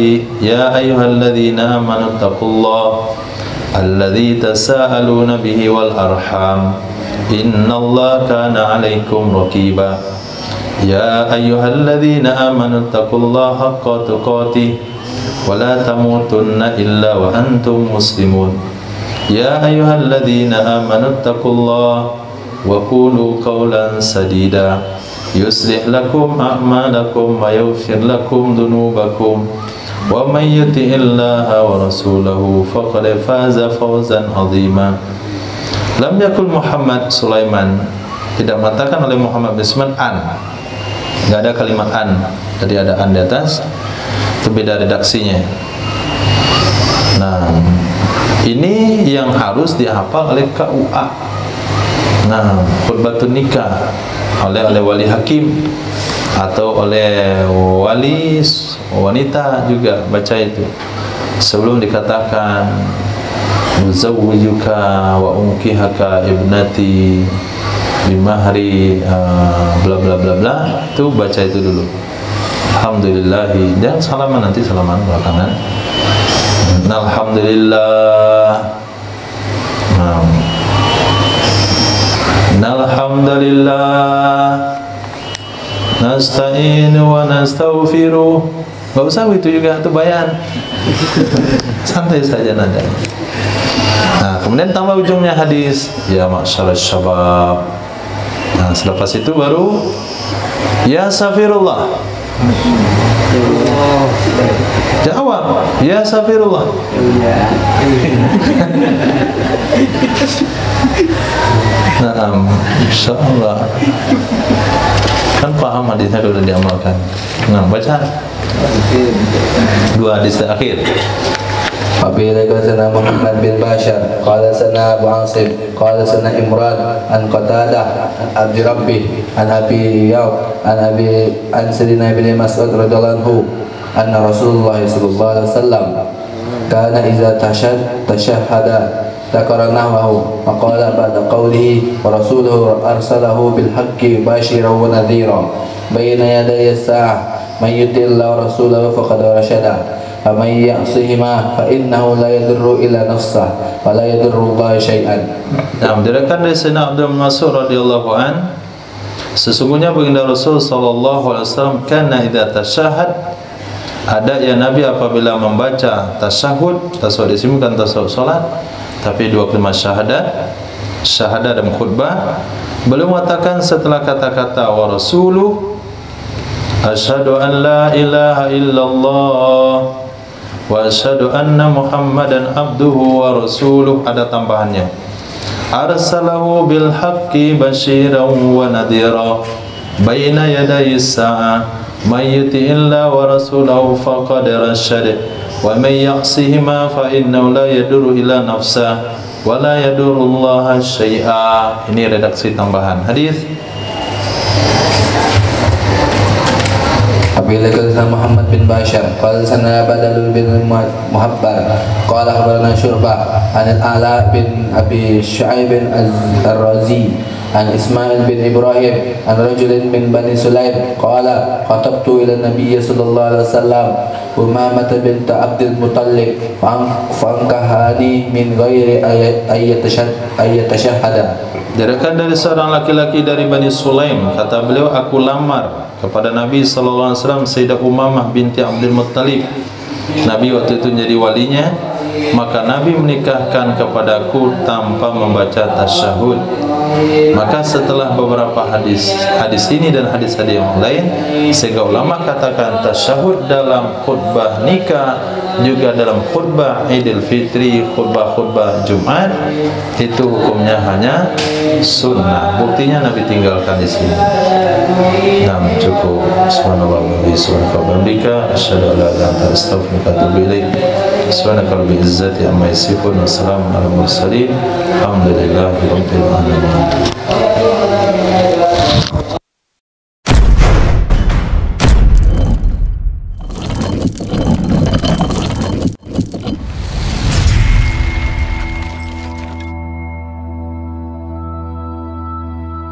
[SPEAKER 1] alladzi tasaaluna bihi wal arham innallaha kana 'alaikum raqiba. Ya ayyuhalladzina amanu taqullaha haqqa tuqatih wa la tamutunna illa wa antum muslimun. Ya ayyuhalladzina amanu taqullaha wa qulu qawlan sadida yuslih lakum a'malakum wa yaghfir lakum dhunubakum wa may yuti'illaha wa rasulahu faqad faza fawzan 'azima. Lam yakul Muhammad Sulaiman, tidak mengatakan oleh Muhammad bin Sulaiman an. Enggak ada kalimat an, tadi ada an di atas. Itu beda redaksinya. Nah, ini yang harus dihafal oleh KUA. Nah, khutbatun nikah oleh wali hakim atau oleh wali wanita juga baca itu. Sebelum dikatakan uzawwijuka wa unkihaka ibnati bimahri bla bla bla bla, itu baca itu dulu. Alhamdulillahi, dan salaman nanti salaman belakangan. Alhamdulillah. Alhamdulillah nasta'inu wa nastaghfiruh. Enggak usah itu juga, itu bayan. Santai saja nada. Nah, kemudian tambah ujungnya hadis ya ma'syarasy syabab. Nah, selepas itu baru ya safirullah. Jawab ya safirullah. Naam, insyaallah. Kan paham hadisnya sudah diamalkan. Nah, baca dua hadis terakhir.
[SPEAKER 2] Abi Sana Muhammad bin Bashar qala sana Abu Asim qala sana Imran an Qatadah an Abdi Rabbih an Abi Ya'ub an Sayyidina Ibn Mas'ud radhiyallahu anhu anna Rasulullah sallallahu alaihi wasallam kana idza tashahhada ذكر نحوه وقال بعد قوله ورسوله أرسله بالحق باشرا ونذيرا بين يدي الساعة من يطع الله ورسوله فقد رشد ومن يعصهما فإنه لا يضر إلا نفسه ولا يضر الله شيئا.
[SPEAKER 1] Nah, diriwayatkan dari Sayyidina Abdul Mas'ud radhiyallahu an, sesungguhnya baginda Rasul sallallahu alaihi wasallam kana idza tasyahhad, ada ya Nabi apabila membaca tasyahud. Tasyahud di sini bukan tasyahud salat, tapi dua kalimat syahadah dan khutbah. Beliau mengatakan setelah kata-kata wa rasuluh asyhadu an la ilaha illallah wa asyhadu anna Muhammadan abduhu wa rasuluh, ada tambahannya arsalahu bil haqqi basyiran wa nadhira baina yaday as-sa'ah may yuti'illah wa rasulahu faqad rasyad wa may ya'sihima fa innahu la yadurru ila nafsah wa la yadurullaha syai'a. Ini redaksi tambahan hadis.
[SPEAKER 2] Abi Muhammad bin Bashar qala sana Badal bin Muhabbar qala khabarana Syu'bah an al-Ala bin Abi Syu'aib ar-Razi an Ismail bin Ibrahim an rajulin min Bani Sulaim qala khatabtu ila Nabiy sallallahu alaihi wasallam Umamah bint Abdul Muttalib fankahani min ghairi ayyatashahada.
[SPEAKER 1] Diriwayatkan dari seorang laki-laki dari Bani Sulaim, kata beliau, aku lamar kepada Nabi sallallahu alaihi wasallam Sayyidah Umamah binti Abdul Muttalib Nabi waktu itu jadi walinya, maka Nabi menikahkan kepadaku tanpa membaca tasyahud. Maka setelah beberapa hadis ini dan hadis-hadis yang lain, sehingga ulama katakan tasyahud dalam khutbah nikah, juga dalam khutbah Idul Fitri, khutbah Jumat, itu hukumnya hanya sunnah. Buktinya Nabi tinggalkan di sini. Nah, cukup. Subhanallah wa bihamdika, asyhadu an la ilaha illa anta, astaghfiruka wa atubu ilaik. Subhanaka rabbil izzati amma yasifun, wa salamun alal mursalin, alhamdulillahi rabbil alamin.